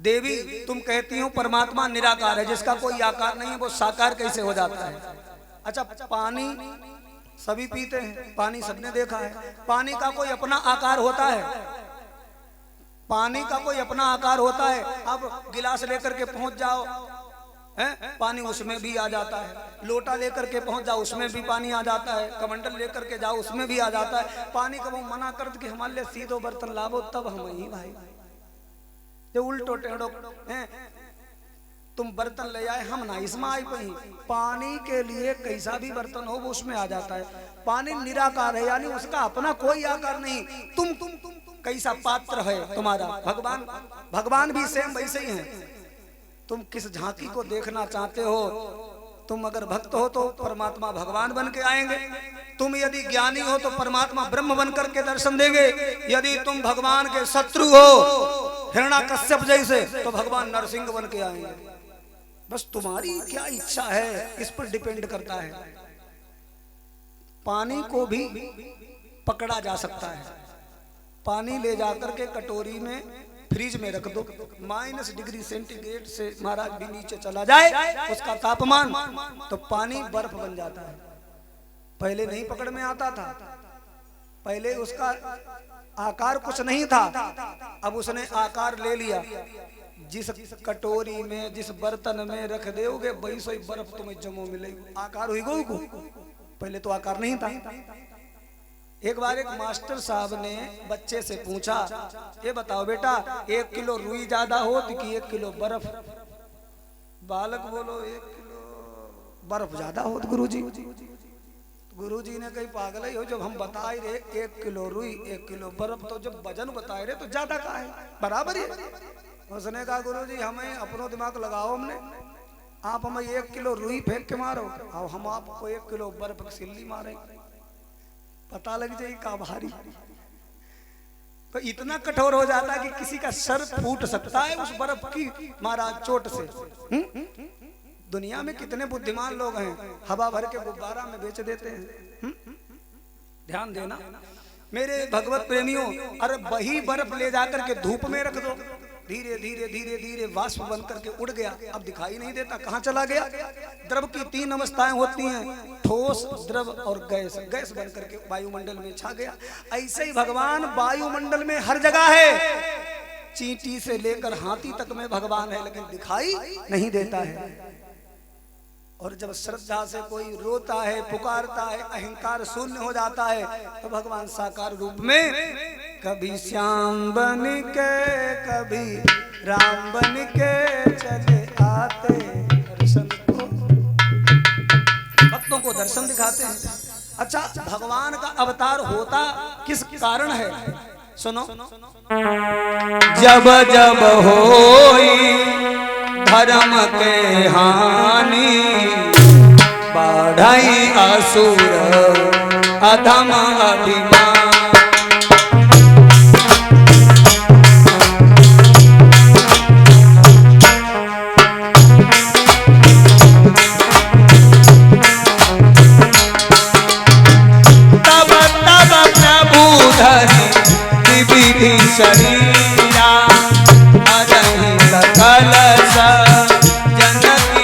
देवी तुम कहती हो परमात्मा निराकार है, जिसका कोई आकार नहीं है वो साकार कैसे हो जाता है? अच्छा, पानी सभी पीते हैं, पानी सबने देखा है, पानी का कोई अपना आकार होता है? पानी का कोई अपना आकार होता है? अब गिलास लेकर के पहुंच जाओ है, पानी उसमें भी आ जाता है। लोटा लेकर के पहुंच जाओ उसमें भी पानी आ जाता है। कमंडल लेकर के जाओ उसमें भी आ जाता है। पानी का वो मना कर कि हमारे लिए सीधो बर्तन लावो तब हम ही भाई, जो उल्टो टेढ़ो हैं तुम बर्तन ले आए हम ना इसमें आई पही। पानी के लिए कैसा भी बर्तन हो वो उसमें आ जाता है। पानी निराकार है, यानी उसका अपना कोई आकार नहीं। तुम कैसा पात्र है तुम्हारा? भगवान भी सेम वैसे ही हैं। तुम किस झांकी को देखना चाहते हो? तुम अगर भक्त हो तो परमात्मा भगवान बन के आएंगे, तुम यदि ज्ञानी हो तो परमात्मा ब्रह्म बन करके दर्शन देंगे, यदि तुम भगवान के शत्रु हो हिरण्याकश्यप जैसे तो भगवान नरसिंह बन के आएंगे। बस तुम्हारी क्या इच्छा है इस पर डिपेंड करता है। पानी को भी पकड़ा जा सकता है। पानी ले जाकर के कटोरी में फ्रिज में रख दो, -डिग्री से महाराज भी नीचे चला जाए उसका तापमान, तो पानी बर्फ बन जाता है। पहले नहीं पकड़ में आता था, पहले उसका आकार कुछ नहीं था, अब उसने आकार ले लिया। जिस कटोरी में जिस बर्तन में रख दोगे वैसे ही बर्फ तुम्हें जमो मिलेगी। आकार हुई गो को, पहले तो आकार नहीं था। एक बार एक मास्टर साहब ने बच्चे से पूछा, ये बताओ बेटा 1 किलो रुई ज्यादा हो कि 1 किलो बर्फ? बालक बोलो 1 किलो बर्फ ज्यादा हो। गुरुजी ने कही पागल ही हो, जब हम बता रहे 1 किलो रुई 1 किलो बर्फ, तो जब वजन बता रहे तो ज्यादा का है, बराबर ही। उसने कहा गुरुजी हमें अपनो दिमाग लगाओ, हमने आप हमें 1 किलो रुई फेंक के मारो और हम आपको 1 किलो बर्फ की सिल्ली मारे, पता लग जाए का भारी। तो इतना कठोर हो जाता है कि किसी का सर फूट सकता है उस बर्फ की महाराज चोट से। दुनिया में कितने बुद्धिमान लोग हैं, हवा भर के गुब्बारा में बेच देते हैं। ध्यान देना मेरे भगवत प्रेमियों, अरे वही बर्फ ले जाकर के धूप में रख दो, धीरे धीरे धीरे धीरे वाष्प बन करके उड़ गया, अब दिखाई नहीं देता कहाँ चला गया। द्रव की 3 अवस्थाएं होती हैं, ठोस, द्रव और गैस। गैस बन करके वायुमंडल में छा गया। ऐसे ही भगवान वायुमंडल में हर जगह है। चींटी से लेकर हाथी तक में भगवान है, लेकिन दिखाई नहीं देता है। और जब श्रद्धा से कोई रोता है, पुकारता है, अहंकार शून्य हो जाता है, तो भगवान साकार रूप में कभी श्याम बन के कभी राम बन के चले आते दर्शन को, भक्तों को दर्शन दिखाते हैं। अच्छा, भगवान का अवतार होता किस कारण है? सुनो, जब जब होई धर्म के हानि बढ़ई असुर अधम अभिमान। तब तब प्रभु धरि विविधि शरीरा अरहि सकल जनकी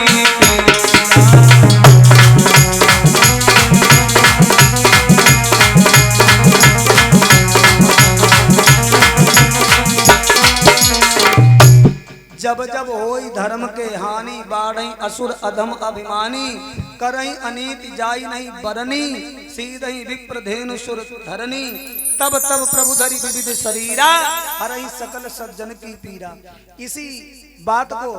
जब जब होई धर्म के हानि बाढ़ई असुर अधम अभिमानी करई अनीति जाई नहीं बरनी सीधई विप्र धेनु सुर धरनी तब तब प्रभु धरि विविध शरीरा हरई सकल सज्जन की पीरा। इसी बात को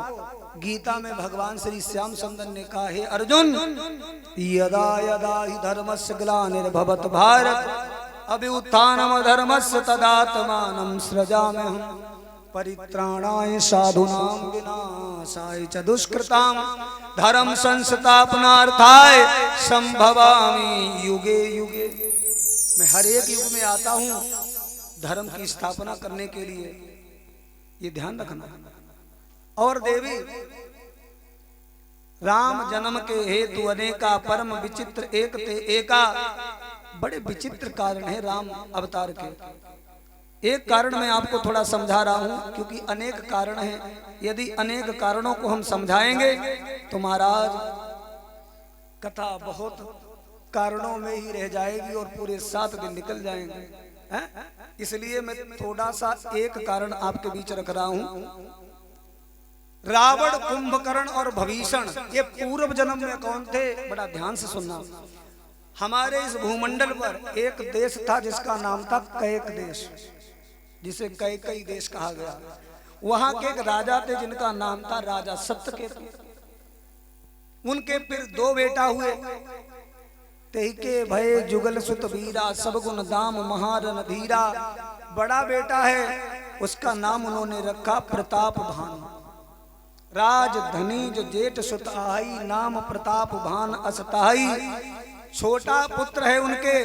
गीता में भगवान श्री श्याम सुंदर ने कहा, हे अर्जुन यदा यदा हि धर्मस्य ग्लानिर्भवत भारत अभ्युत्थानम धर्मस्य तदात्मानं सृजाम्यहम् परित्राणाय साधूनां विनाशाय च दुष्कृतां धर्म संस्थापनार्थाय संभवामि युगे युगे। मैं हर एक युग में आता हूँ धर्म की स्थापना करने के लिए, ये ध्यान रखना। और देवी राम जन्म के हेतु अनेका परम विचित्र एक ते एका, बड़े विचित्र कारण है राम अवतार के। एक कारण मैं आपको थोड़ा समझा रहा हूं, क्योंकि अनेक कारण हैं। यदि अनेक कारणों को हम समझाएंगे तो महाराज कथा बहुत कारणों में ही रह जाएगी और पूरे 7 दिन निकल जाएंगे, हैं? इसलिए मैं थोड़ा सा एक कारण आपके बीच रख रहा हूं। रावण, कुंभकर्ण और भीषण ये पूर्व जन्म में कौन थे? बड़ा ध्यान से सुनना। हमारे इस भूमंडल पर एक देश था जिसका नाम था कैक देश, जिसे कैकई देश कहा गया। वहां के एक राजा थे जिनका नाम था राजा सत्यकेतु। उनके फिर 2 बेटा हुए। तेहिके भय जुगल सुत वीरा, सब गुण दाम महारन धीरा। बड़ा बेटा है, उसका नाम उन्होंने रखा प्रताप भानु। राज धनी जो जेठ सुत आई, नाम प्रताप भान असताई। छोटा पुत्र है उनके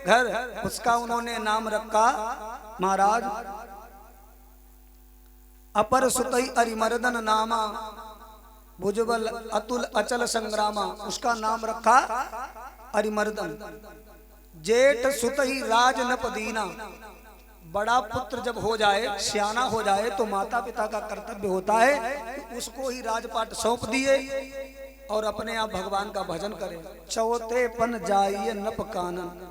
घर, उसका उन्होंने नाम रखा महाराज अपर सुतई अरिमर्दन नामा, भुजबल अतुल अचल संग्रामा। उसका नाम रखा अरिमर्दन। जेठ सुतई राज नप दीना। बड़ा पुत्र जब हो जाए, सियाना हो जाए, तो माता पिता का कर्तव्य होता है कि उसको ही राजपाट सौंप दिए और अपने आप भगवान का भजन करे। चौथे पन जाइए नप कानन,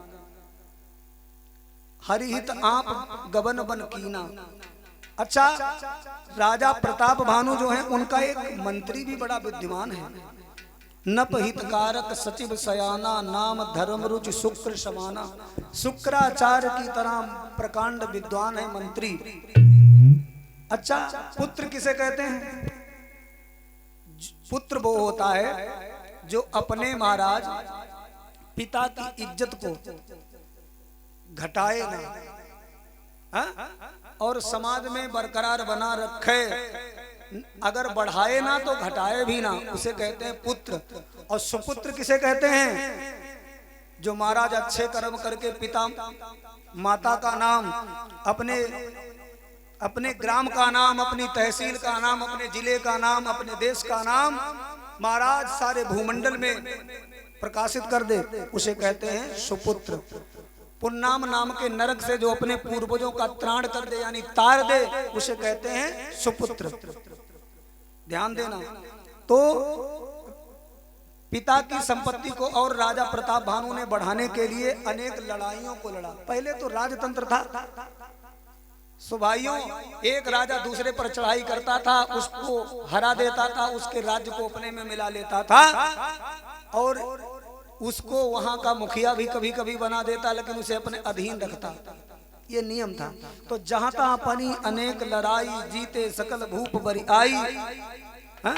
हरिहित आप गबन बन कीना। अच्छा, राजा प्रताप भानु जो है उनका एक मंत्री भी बड़ा विद्वान है। नप हितकारक सचिव सयाना, नाम धर्म रुचि शुक्र समाना। शुक्राचार्य की तरह प्रकांड विद्वान है मंत्री। अच्छा, पुत्र किसे कहते हैं? पुत्र वो होता है जो अपने महाराज पिता की इज्जत को घटाए ना, हा? और समाज में बरकरार बना रखे। अगर बढ़ाए ना तो घटाए भी ना, उसे कहते हैं पुत्र। और सुपुत्र किसे कहते हैं? जो महाराज अच्छे कर्म करके पिता माता का नाम, अपने ग्राम का नाम, अपनी तहसील का नाम, अपने जिले का नाम, अपने देश का नाम महाराज सारे भूमंडल में प्रकाशित कर दे, उसे कहते हैं सुपुत्र। पुन्नाम नाम के नरक से जो अपने पूर्वजों का त्राण कर दे, यानी तार दे, उसे कहते हैं सुपुत्र। ध्यान देना। तो पिता की संपत्ति को और राजा प्रताप भानु ने बढ़ाने के लिए अनेक लड़ाइयों को लड़ा। पहले तो राजतंत्र था, सुभाइयों, एक राजा दूसरे पर चढ़ाई करता था, उसको हरा देता था, उसके राज्य को अपने में मिला लेता था और उसको वहां का मुखिया भी कभी कभी बना देता, लेकिन उसे अपने अधीन रखता। ये नियम था। तो जहां तहां पनी अनेक लड़ाई, जीते सकल भूप बरी आई। हा?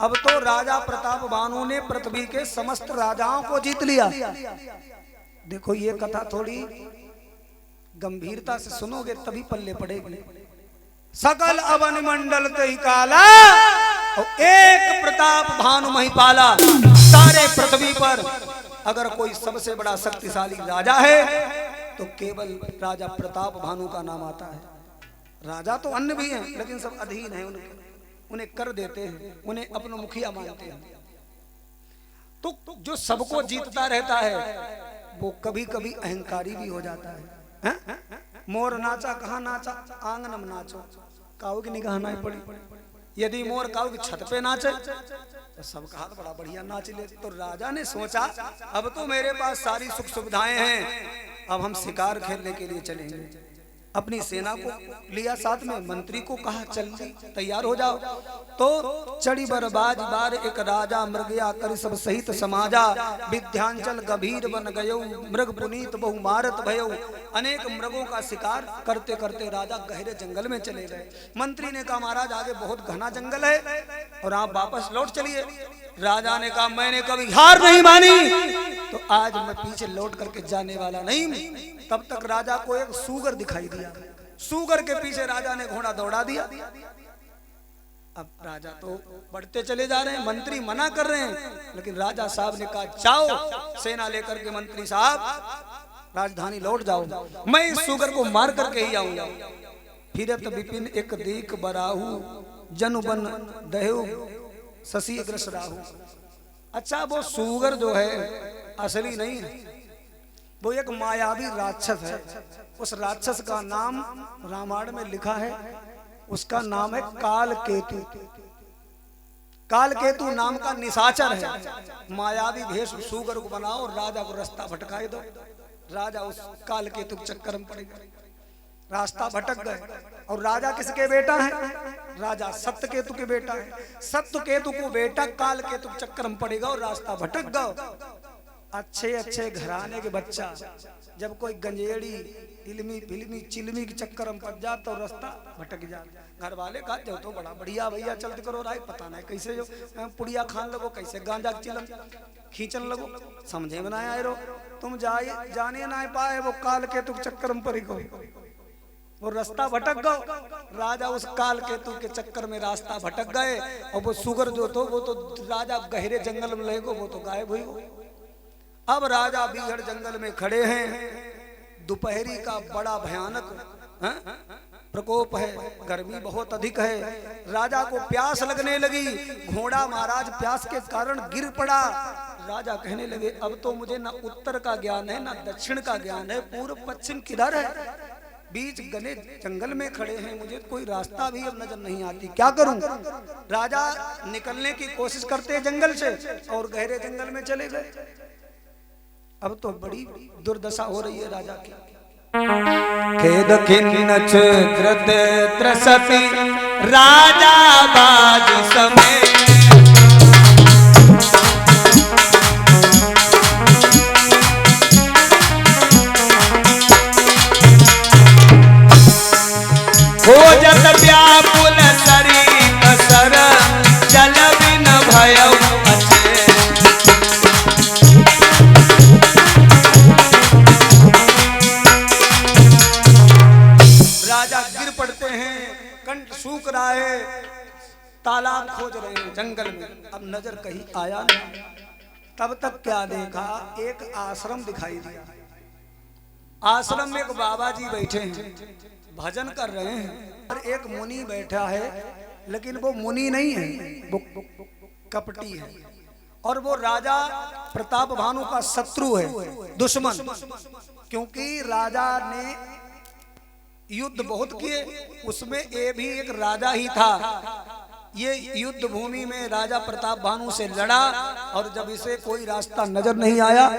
अब तो राजा प्रताप भानु ने पृथ्वी के समस्त राजाओं को जीत लिया। देखो, ये कथा थोड़ी गंभीरता से सुनोगे तभी पल्ले पड़ेगी। सकल अवन मंडल तही काला, और एक प्रताप भानु महिपाला। सारे पृथ्वी पर अगर कोई सबसे बड़ा शक्तिशाली राजा है तो केवल राजा प्रताप भानु का नाम आता है। राजा तो अन्य भी हैं, लेकिन सब अधीन हैं उन्हें कर देते हैं, उन्हें अपना मुखिया मानते हैं। तो जो सबको जीतता रहता है वो कभी कभी अहंकारी भी हो जाता है। मोर नाचा कहाँ नाचा, आंगन में नाचो, काऊ की निगाह नहीं पड़ी। यदि मोर काऊ की छत पे नाचे तो सब कहा तो बड़ा बढ़िया नाच ले। तो राजा ने सोचा अब तो मेरे पास सारी सुख सुविधाएं हैं, अब हम शिकार खेलने के लिए चलेंगे। अपनी सेना को लिया साथ में, मंत्री को कहा चल तैयार हो जाओ। तो चढ़ी बरबाज बार एक राजा, मृगया कर सब सहित समाजा। विद्यांचल गंभीर बन गयो, मृग पुनीत बहु मारत भयो। अनेक मृगों का शिकार करते करते राजा गहरे जंगल में चले गए। मंत्री ने कहा महाराज आगे बहुत घना जंगल है और आप वापस लौट चलिए। राजा ने कहा मैंने कभी हार नहीं मानी, तो आज मैं पीछे लौट करके जाने वाला नहीं। तब तक राजा को एक सूगर दिखाई दिया। सूगर के पीछे राजा ने घोड़ा दौड़ा दिया। अब राजा तो बढ़ते चले जा रहे हैं, मंत्री मना कर रहे हैं, लेकिन राजा साहब ने कहा जाओ सेना लेकर के मंत्री साहब राजधानी लौट जाओ, मैं इस सूगर को मार करके ही आऊंगा। फिरत विपिन एक देख बराहू, जनु बन दहेऊ शशि ग्रस राहु। अच्छा, वो सूगर जो है असली नहीं है, वो एक मायावी राक्षस है। उस राक्षस का नाम रामायण में लिखा है, उसका नाम है काल केतु। काल केतु नाम का निशाचर है। मायावी भेष सुगर को बनाओ और राजा को रास्ता भटकाए दो, राजा उस काल केतु के चक्कर में पड़ गए, रास्ता भटक गए। और राजा किसके बेटा है? राजा सत्य केतु के बेटा है। सत्य केतु को बेटा काल केतु के चक्कर में पड़ेगा और रास्ता भटक गया। अच्छे अच्छे घराने के बच्चा जब कोई गंजेड़ी इल्मी फिल्मी चिल्मी के चक्कर में पड़ जाता तो रास्ता भटक जाता। घर वाले कहा जो तो बड़ा बढ़िया भैया चलते करो राय, पता नहीं कैसे जो पुड़िया खान लगो, कैसे गांजा चिलम खींचन लगो, समझे में ना आए रो। तुम जाने ना पाए वो काल केतु के चक्कर में पड़ी गो, वो रास्ता भटक गए। राजा उस काल केतु के चक्कर में रास्ता भटक गए। और वो सुगर जो तो वो तो राजा गहरे जंगल में ले गो, वो तो गायब हुई गो। अब राजा बीहड़ जंगल में खड़े हैं, दोपहरी का बड़ा भयानक प्रकोप है, गर्मी बहुत अधिक है। राजा को प्यास लगने लगी, घोड़ा महाराज प्यास के कारण गिर पड़ा। राजा कहने लगे अब तो मुझे ना उत्तर का ज्ञान है ना दक्षिण का ज्ञान है, पूर्व पश्चिम किधर है? बीच घने जंगल में खड़े हैं, मुझे कोई रास्ता भी अब नजर नहीं आती, क्या करूं? राजा निकलने की कोशिश करते जंगल से और गहरे जंगल में चले गए। अब तो बड़ी दुर्दशा हो रही है राजा की। खेद खिन्नच धृत त्रसति राजा बाजी समेत, खोजत व्याकुल सरित सर जल बिन भयउ अचेत। राजा गिर पड़ते हैं, कंठ सूख रहा है, तालाब खोज रहे हैं जंगल में, अब नजर कहीं आया नहीं। तब तक क्या देखा, एक आश्रम दिखाई दिया। आश्रम में एक बाबा जी बैठे हैं, भजन कर रहे हैं, और एक मुनि बैठा है, लेकिन वो मुनि नहीं है, वो कपटी है। और वो राजा प्रताप भानु का शत्रु है, दुश्मन, क्योंकि राजा ने युद्ध बहुत किए, उसमें ये भी एक राजा ही था। ये युद्ध भूमि में राजा प्रताप भानु से लड़ा, और जब इसे कोई रास्ता नजर नहीं आया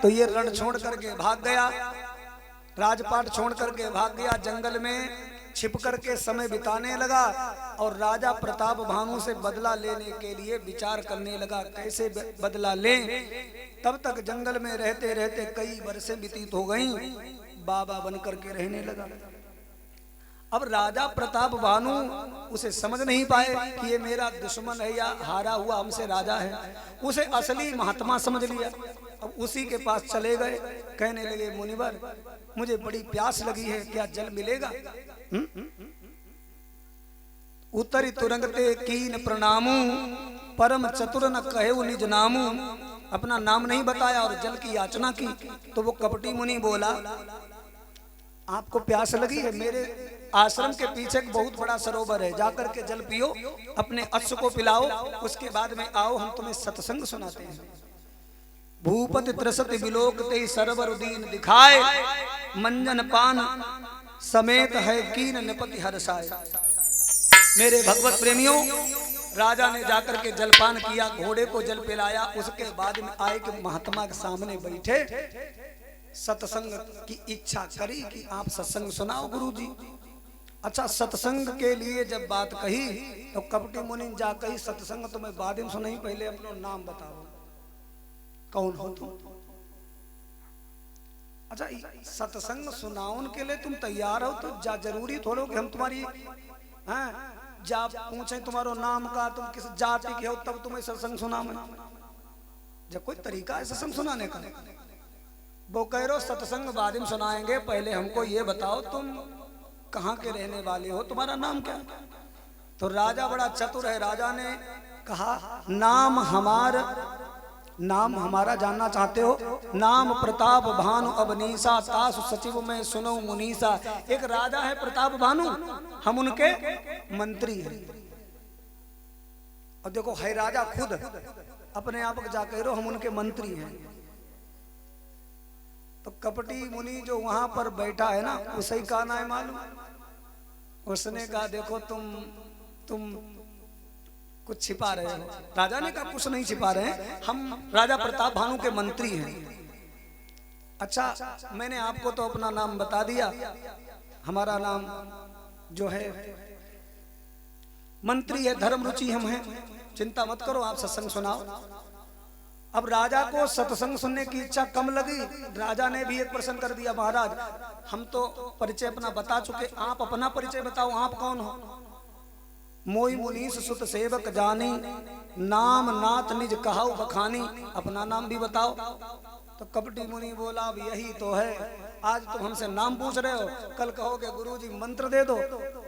तो ये रण छोड़ करके भाग गया, राजपाट छोड़ करके भाग गया, जंगल में छिप करके समय बिताने लगा। और राजा प्रताप भानु से बदला लेने के लिए विचार करने लगा, कैसे बदला लें। तब तक जंगल में रहते रहते कई वर्षें व्यतीत हो गईं, बाबा बन करके रहने लगा। अब राजा प्रताप भानु उसे समझ नहीं पाए कि ये मेरा दुश्मन है या हारा हुआ हमसे राजा है, उसे असली महात्मा समझ लिया। अब उसी के पास चले गए, कहने लगे मुनिवर मुझे बड़ी प्यास लगी है, क्या जल मिलेगा? उतरी तुरंगते कीन प्रणामू, परम चतुर न कहे निज नामू। अपना नाम नहीं बताया और जल की याचना की। तो वो कपटी मुनि बोला आपको प्यास लगी है, मेरे आश्रम के पीछे एक बहुत बड़ा सरोवर है, जाकर के जल पियो, अपने अश्व को पिलाओ, उसके बाद में आओ हम तुम्हें सत्संग सुनाते हैं। भूपति त्रसति विलोकते सरवर दीन दिखाए, मंजन पान समेत है कीन निपति हर्षाए। मेरे भगवत प्रेमियों, राजा ने जाकर के जलपान किया, घोड़े को जल पिलाया, उसके बाद में आए कि महात्मा के सामने बैठे, सत्संग की इच्छा करी कि आप सत्संग सुनाओ गुरुजी। अच्छा, सत्संग के लिए जब बात कही तो कपटी मुनि जा कही सत्संग तुम्हें बाद में सुनाई, पहले अपना नाम बताओ, कौन हो तुम? अच्छा, सत्संग सुनाओ के लिए तुम तैयार हो तो जा, जरूरी थोड़ो कि हम तुम्हारी जा पूछे तुम्हारो नाम का, तुम किस जाति के हो तब तुम्हें सत्संग सुना। जब कोई तरीका है सत्संग सुनाने का, वो कह रहे सत्संग बाद में सुनाएंगे, पहले हमको ये बताओ तुम कहाँ के रहने वाले हो, तुम्हारा नाम क्या? तो राजा बड़ा चतुर है, राजा ने कहा नाम हमारा जानना चाहते हो? नाम प्रताप भानु अबनीसा, तासु सचिव में सुनो मुनीसा। एक राजा है प्रताप भानु, हम उनके मंत्री हैं। और देखो है राजा खुद अपने आप को जा कह रहे हो हम उनके मंत्री हैं। तो कपटी मुनि जो वहां पर बैठा है ना, उसे ही कहना है मालूम। उसने कहा देखो तुम कुछ छिपा रहे हो। राजा ने कहा कुछ नहीं छिपा रहे हैं, हम राजा प्रताप भानु के मंत्री हैं। अच्छा, मैंने आपको तो अपना नाम बता दिया, हमारा नाम जो है मंत्री है, धर्म रुचि हम हैं, चिंता मत करो, आप सत्संग सुनाओ। अब राजा को सत्संग सुनने की इच्छा कम लगी। राजा ने भी एक प्रश्न कर दिया, महाराज हम तो परिचय अपना बता चुके, आप अपना परिचय बताओ, आप कौन हो? मोई मुनीस सुत सेवक जानी, नाम नाथ निज कहाऊ बखानी, अपना नाम भी बताओ। तो कपटी मुनि बोला अब यही तो है, आज तुम हमसे नाम पूछ रहे हो, कल कहोगे गुरुजी मंत्र दे दो,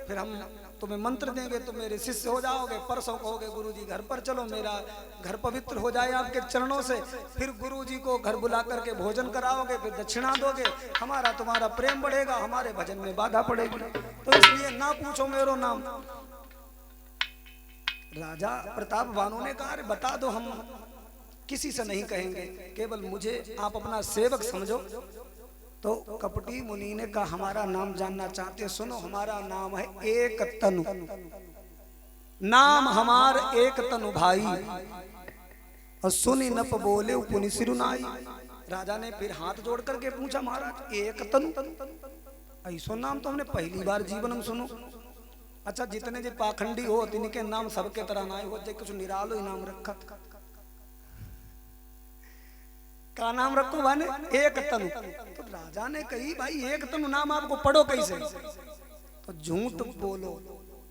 फिर हम तुम्हें मंत्र देंगे, तुम मेरे शिष्य हो जाओगे, परसों कहोगे गुरुजी घर पर चलो, मेरा घर पवित्र हो जाए आपके चरणों से, फिर गुरुजी को घर बुला करके भोजन कराओगे, फिर दक्षिणा दोगे, हमारा तुम्हारा प्रेम बढ़ेगा, हमारे भजन में बाधा पड़ेगी, तो इसलिए ना पूछो मेरो नाम। राजा प्रताप भानु ने कहा अरे बता दो, हम किसी से नहीं कहेंगे, केवल मुझे आप अपना सेवक समझो। तो कपटी मुनि ने कहा हमारा नाम जानना चाहते, सुनो हमारा नाम है एक तनु, नाम हमार एक तनु भाई, और सुनी नप बोले पुनि सिरुनाई। राजा ने फिर हाथ जोड़ करके पूछा महाराज एक तनु, ऐसो नाम तो हमने पहली बार जीवन में सुनो। अच्छा, जितने जी पाखंडी हो तिनके नाम सबके तरह ना हो, कुछ निरालो ही नाम रखा, का नाम रखो भाने एक तनु। तो राजा ने कही भाई एक तनु नाम आपको पढ़ो कैसे? तो झूठ बोलो,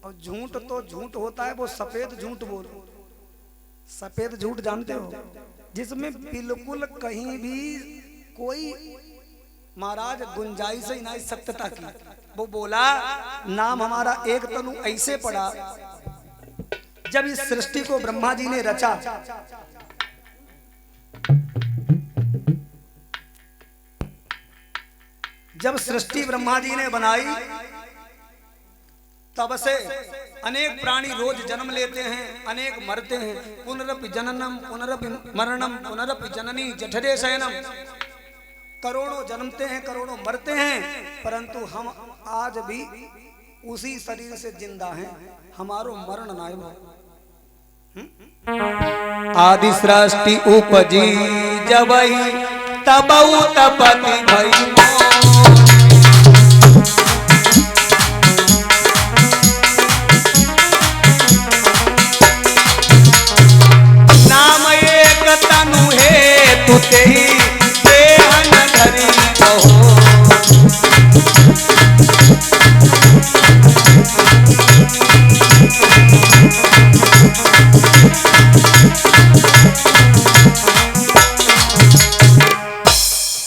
और झूठ तो झूठ होता है वो सफेद झूठ बोलो। सफेद झूठ जानते हो, जिसमें बिल्कुल कहीं भी कोई महाराज गुंजाइश ही नहीं सत्यता की। वो बोला नाम हमारा एक तनु ऐसे पड़ा, जब इस सृष्टि को ब्रह्मा जी ने रचा, जब सृष्टि ब्रह्मा जी ने बनाई तब से अनेक प्राणी रोज जन्म लेते हैं, अनेक मरते हैं। पुनरपि जननम पुनरपि मरणम पुनरपि जननी जठरे शयनम, करोड़ों जन्मते हैं, करोड़ों मरते हैं, परंतु हम आज भी उसी शरीर से जिंदा हैं, हमारो मरण ना हो। आदि सृष्टि उपजी जबई तबऊ तपति भई, नाम एक तनु है तु तेहि देहन धरि बहो।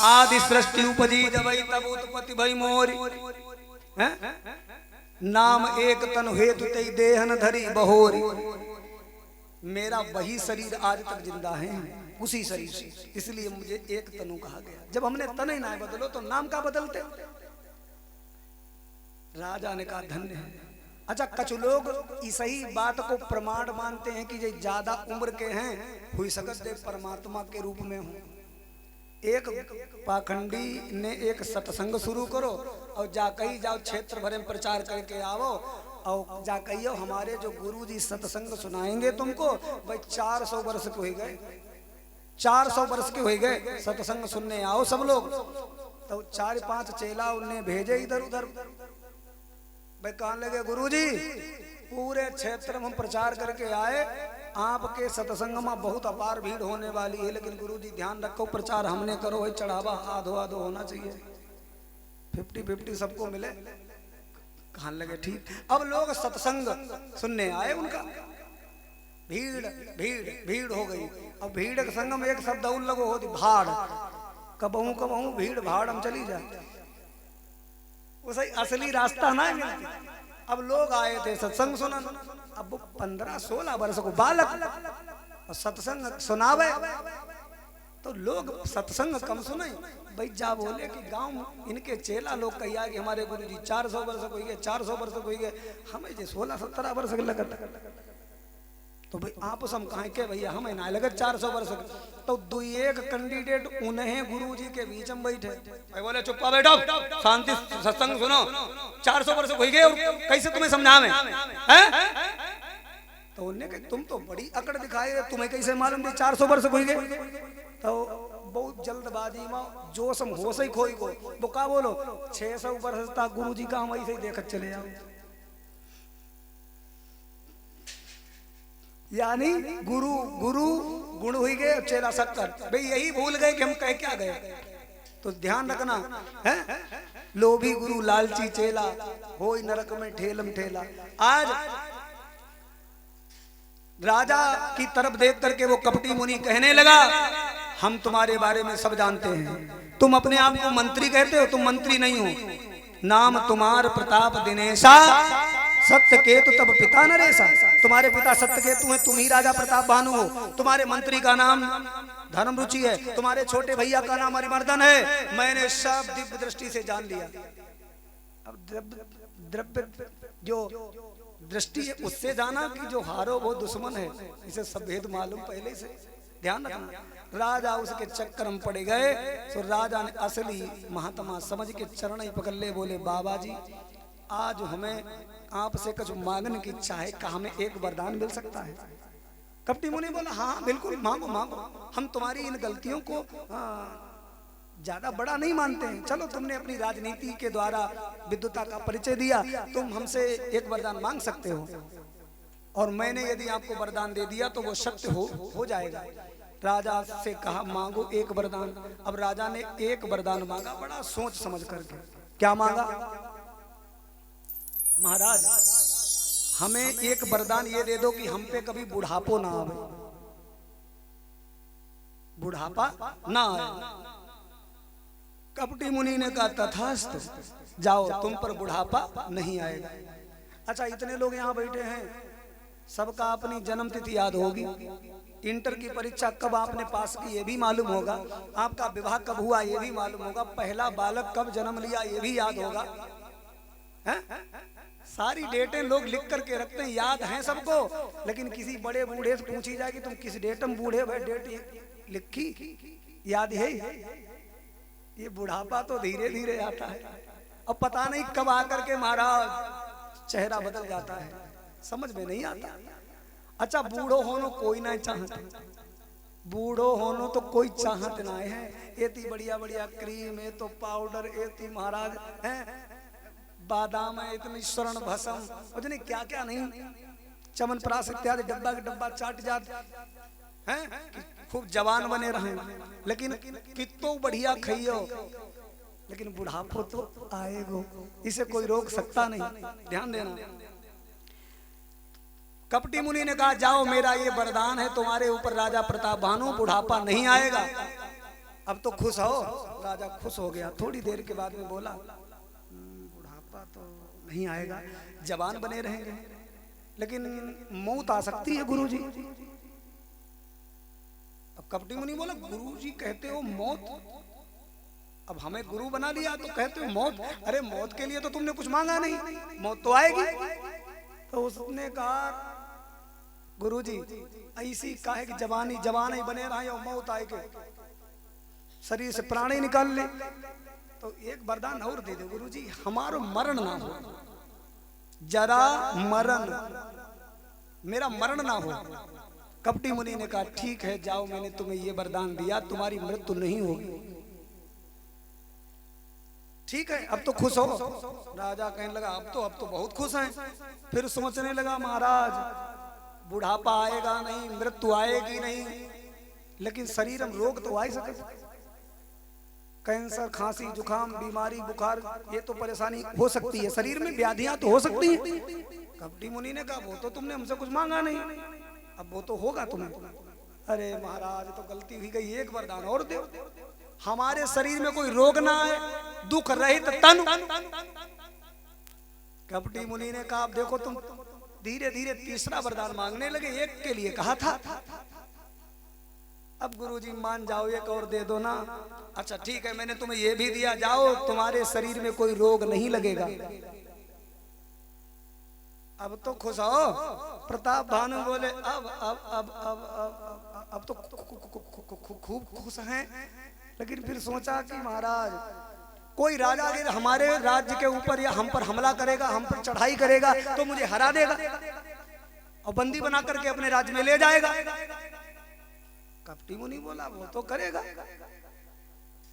आदि सृष्टि उपजी जबई तब उत्पत्ति भई मोरी, नाम एक तनु हेतु तेई देहन धरी बहोरी। मेरा वही शरीर आज तक जिंदा है, उसी शरीर से, इसलिए मुझे एक तनु कहा गया। जब हमने तन ही ना बदलो तो नाम का बदलते? राजा ने कहा धन्य है। अच्छा, कुछ लोग इसी बात को प्रमाण मानते हैं कि ये ज्यादा उम्र के हैं, हुई सकत दे परमात्मा के रूप में हूं। एक पाखंडी ने एक सत्संग शुरू करो और जाकई जाओ क्षेत्र भर में प्रचार करके आओ, और जा कहियो हमारे जो गुरुजी सत्संग सुनाएंगे तुमको, भाई 400 वर्ष के हो गए, 400 वर्ष के हो गए, सत्संग सुनने आओ सब लोग। तो 4-5 चेला उन्हें भेजे इधर उधर, भाई कहने लगे गुरुजी पूरे क्षेत्र में हम प्रचार करके आए, आपके सत्संग में बहुत अपार भीड़ होने वाली है, लेकिन गुरुजी ध्यान रखो प्रचार हमने करो, है चढ़ावा आधो आधो होना चाहिए, 50-50 सबको मिले। कहने लगे ठीक। अब लोग सत्संग सुनने आए, उनका भीड़ भीड़ भीड़ हो गई। अब भीड़ के संग में एक शब्द और लगो होती भाड़, कबहू कबहू भीड़ भाड़ हम चली जाए, उसे असली रास्ता ना मिलती। अब लोग आए थे सत्संग सुनन, अब वो 15-16 वर्ष को बालक और सत्संग सुनावे, तो लोग सत्संग कम सुने। भाई जा बोले कि गांव इनके चेला लोग कहिया कि हमारे गुरुजी 400 वर्ष को गए, 400 वर्ष को गए, हमें जो 16-17 वर्ष के लगता। तो भाई आप हम कहें के भैया हमें ना लगे 400 वर्ष तो दुई एक कैंडिडेट उन्हें गुरुजी के बीच में बैठे भाई बोले चुप्पा बैठो शांति सत्संग सुनो 400 वर्ष हो गए कैसे तुम्हें समझावे हैं तो उन्हें कहा तुम तो बड़ी अकड़ दिखाई तुम्हें कैसे मालूम थी 400 वर्ष हो गए तो बहुत जल्दबाजी में जोश हम होश ही खोई को वो का बोलो 600 वर्ष तक गुरुजी का हम ऐसे ही देखत चले जाओ यानी गुरु गुरु गुण हुई गए चेला शक्कर भाई यही भूल गए कि हम कह क्या गए तो ध्यान रखना है लोभी गुरु लालची चेला होई नरक में ठेलम ठेला। आज राजा की तरफ देख करके वो कपटी मुनि कहने लगा हम तुम्हारे बारे में सब जानते हैं तुम अपने आप को मंत्री कहते हो तुम मंत्री नहीं हो नाम तुम्हार प्रताप दिनेशा सत्यकेतु तब पिता नरेशा तुम्हारे पिता सत्यकेतु हैं तुम ही राजा प्रताप भानु हो द्वारे मंत्री का नाम धर्म रुचि है तुम्हारे छोटे भैया का नाम अरिमर्दन है मैंने सब दिव्य दृष्टि से जान लिया। अब द्रव्य जो दृष्टि है उससे जाना कि जो हारो वो दुश्मन है इसे सब भेद मालूम पहले से ध्यान रखना। राजा उसके चक्कर में पड़ गए तो राजा ने असली महात्मा समझ के चरण ही पकड़ ले बोले बाबा जी आज हमें आपसे कुछ मांगने की इच्छा है का हमें एक वरदान मिल सकता है। कपटी मुनि बोला हाँ बिल्कुल मांगो मांगो हम तुम्हारी इन गलतियों को ज्यादा बड़ा नहीं मानते हैं चलो तुमने अपनी राजनीति के द्वारा विद्वता का परिचय दिया तुम हमसे एक वरदान मांग सकते हो और मैंने यदि आपको वरदान दे दिया तो वो सत्य हो जाएगा। राजा से कहा मांगो एक वरदान। अब राजा ने एक वरदान मांगा बड़ा सोच समझ करके क्या मांगा महाराज हमें एक वरदान ये दे दो कि हम पे कभी बुढ़ापो ना आवे बुढ़ापा ना आए। कपटी मुनि ने कहा तथास्तु जाओ तुम पर बुढ़ापा नहीं आएगा। अच्छा इतने लोग यहाँ बैठे हैं सबका अपनी जन्म तिथि याद होगी इंटर की परीक्षा कब आपने पास की ये भी मालूम होगा आपका विवाह कब हुआ ये भी मालूम होगा पहला बालक कब जन्म लिया ये भी याद होगा है? सारी डेटें लोग लिख करके रखते हैं याद हैं सबको लेकिन किसी बड़े बूढ़े से पूछी जाएगी तुम किस डेट में बूढ़े भाई डेट लिखी याद है ये बुढ़ापा तो धीरे धीरे आता है अब पता नहीं कब आकर के महाराज चेहरा बदल जाता है समझ में नहीं आता। अच्छा बूढ़ो होनो कोई ना चाहते बूढ़ो होनो तो कोई चाहत ना है एती बढ़िया बढ़िया क्रीम है तो पाउडर एती महाराज है बादाम है इतनी स्वर्ण भस्म उतनी क्या क्या नहीं चमनप्राश इत्यादि डब्बा के डब्बा चाट जाते हैं खूब जवान बने रहे लेकिन कितो बढ़िया खाइयो लेकिन बुढ़ापो तो आएगो इसे कोई रोक सकता नहीं ध्यान देना। कपटी मुनि ने कहा जाओ मेरा ये वरदान है तुम्हारे ऊपर राजा प्रताप भानु बुढ़ापा नहीं आएगा। अब तो खुश हो राजा खुश हो गया थोड़ी देर के बाद में बोला बुढ़ापा तो नहीं आएगा जवान बने रहेंगे लेकिन मौत आ सकती है गुरुजी। अब कपटी मुनि बोला गुरुजी कहते हो मौत अब हमें गुरु बना लिया तो कहते हो मौत अरे मौत के लिए तो तुमने कुछ मांगा नहीं मौत तो आएगी। तो उसने कहा गुरुजी ऐसी काहे कि जवानी जवान ही बने रहे और मौत आए के शरीर से प्राण ही निकाल ले तो एक वरदान और दे दो गुरुजी हमारो मरण ना हो जरा मरण मेरा मरण ना हो। कपटी मुनि ने कहा ठीक है जाओ मैंने तुम्हें ये वरदान दिया तुम्हारी मृत्यु नहीं होगी ठीक है अब तो खुश हो। राजा कहने लगा अब तो बहुत खुश हैं। फिर सोचने लगा महाराज बुढ़ापा आएगा नहीं मृत्यु आएगी नहीं लेकिन शरीर में रोग तो आ ही सके कैंसर खांसी जुकाम बीमारी बुखार ये तो परेशानी हो सकती है शरीर में व्याधियां तो हो सकती हैं। कपटी मुनि ने कहा वो तो तुमने हमसे कुछ मांगा नहीं अब वो तो होगा तुम्हें। अरे महाराज तो गलती हुई गई एक वरदान और दो हमारे शरीर में कोई रोग ना आए दुख रहित तन। कपटी मुनि ने कहा अब देखो तुम धीरे धीरे तीसरा वरदान मांगने लगे एक के लिए कहा था अब गुरुजी मान जाओ एक और दे दो ना। अच्छा ठीक है मैंने तुम्हें ये भी दिया जाओ तुम्हारे शरीर में कोई रोग नहीं लगेगा। अब तो खुश हो प्रताप भानु बोले अब तो खूब खुश हैं, लेकिन फिर सोचा कि महाराज कोई राजा अगर हमारे राज्य के ऊपर या हम पर हमला करेगा, हम पर चढ़ाई करेगा तो मुझे हरा देगा और बंदी बना करके अपने राज्य में ले जाएगा। कपटी मुनि बोला वो तो करेगा।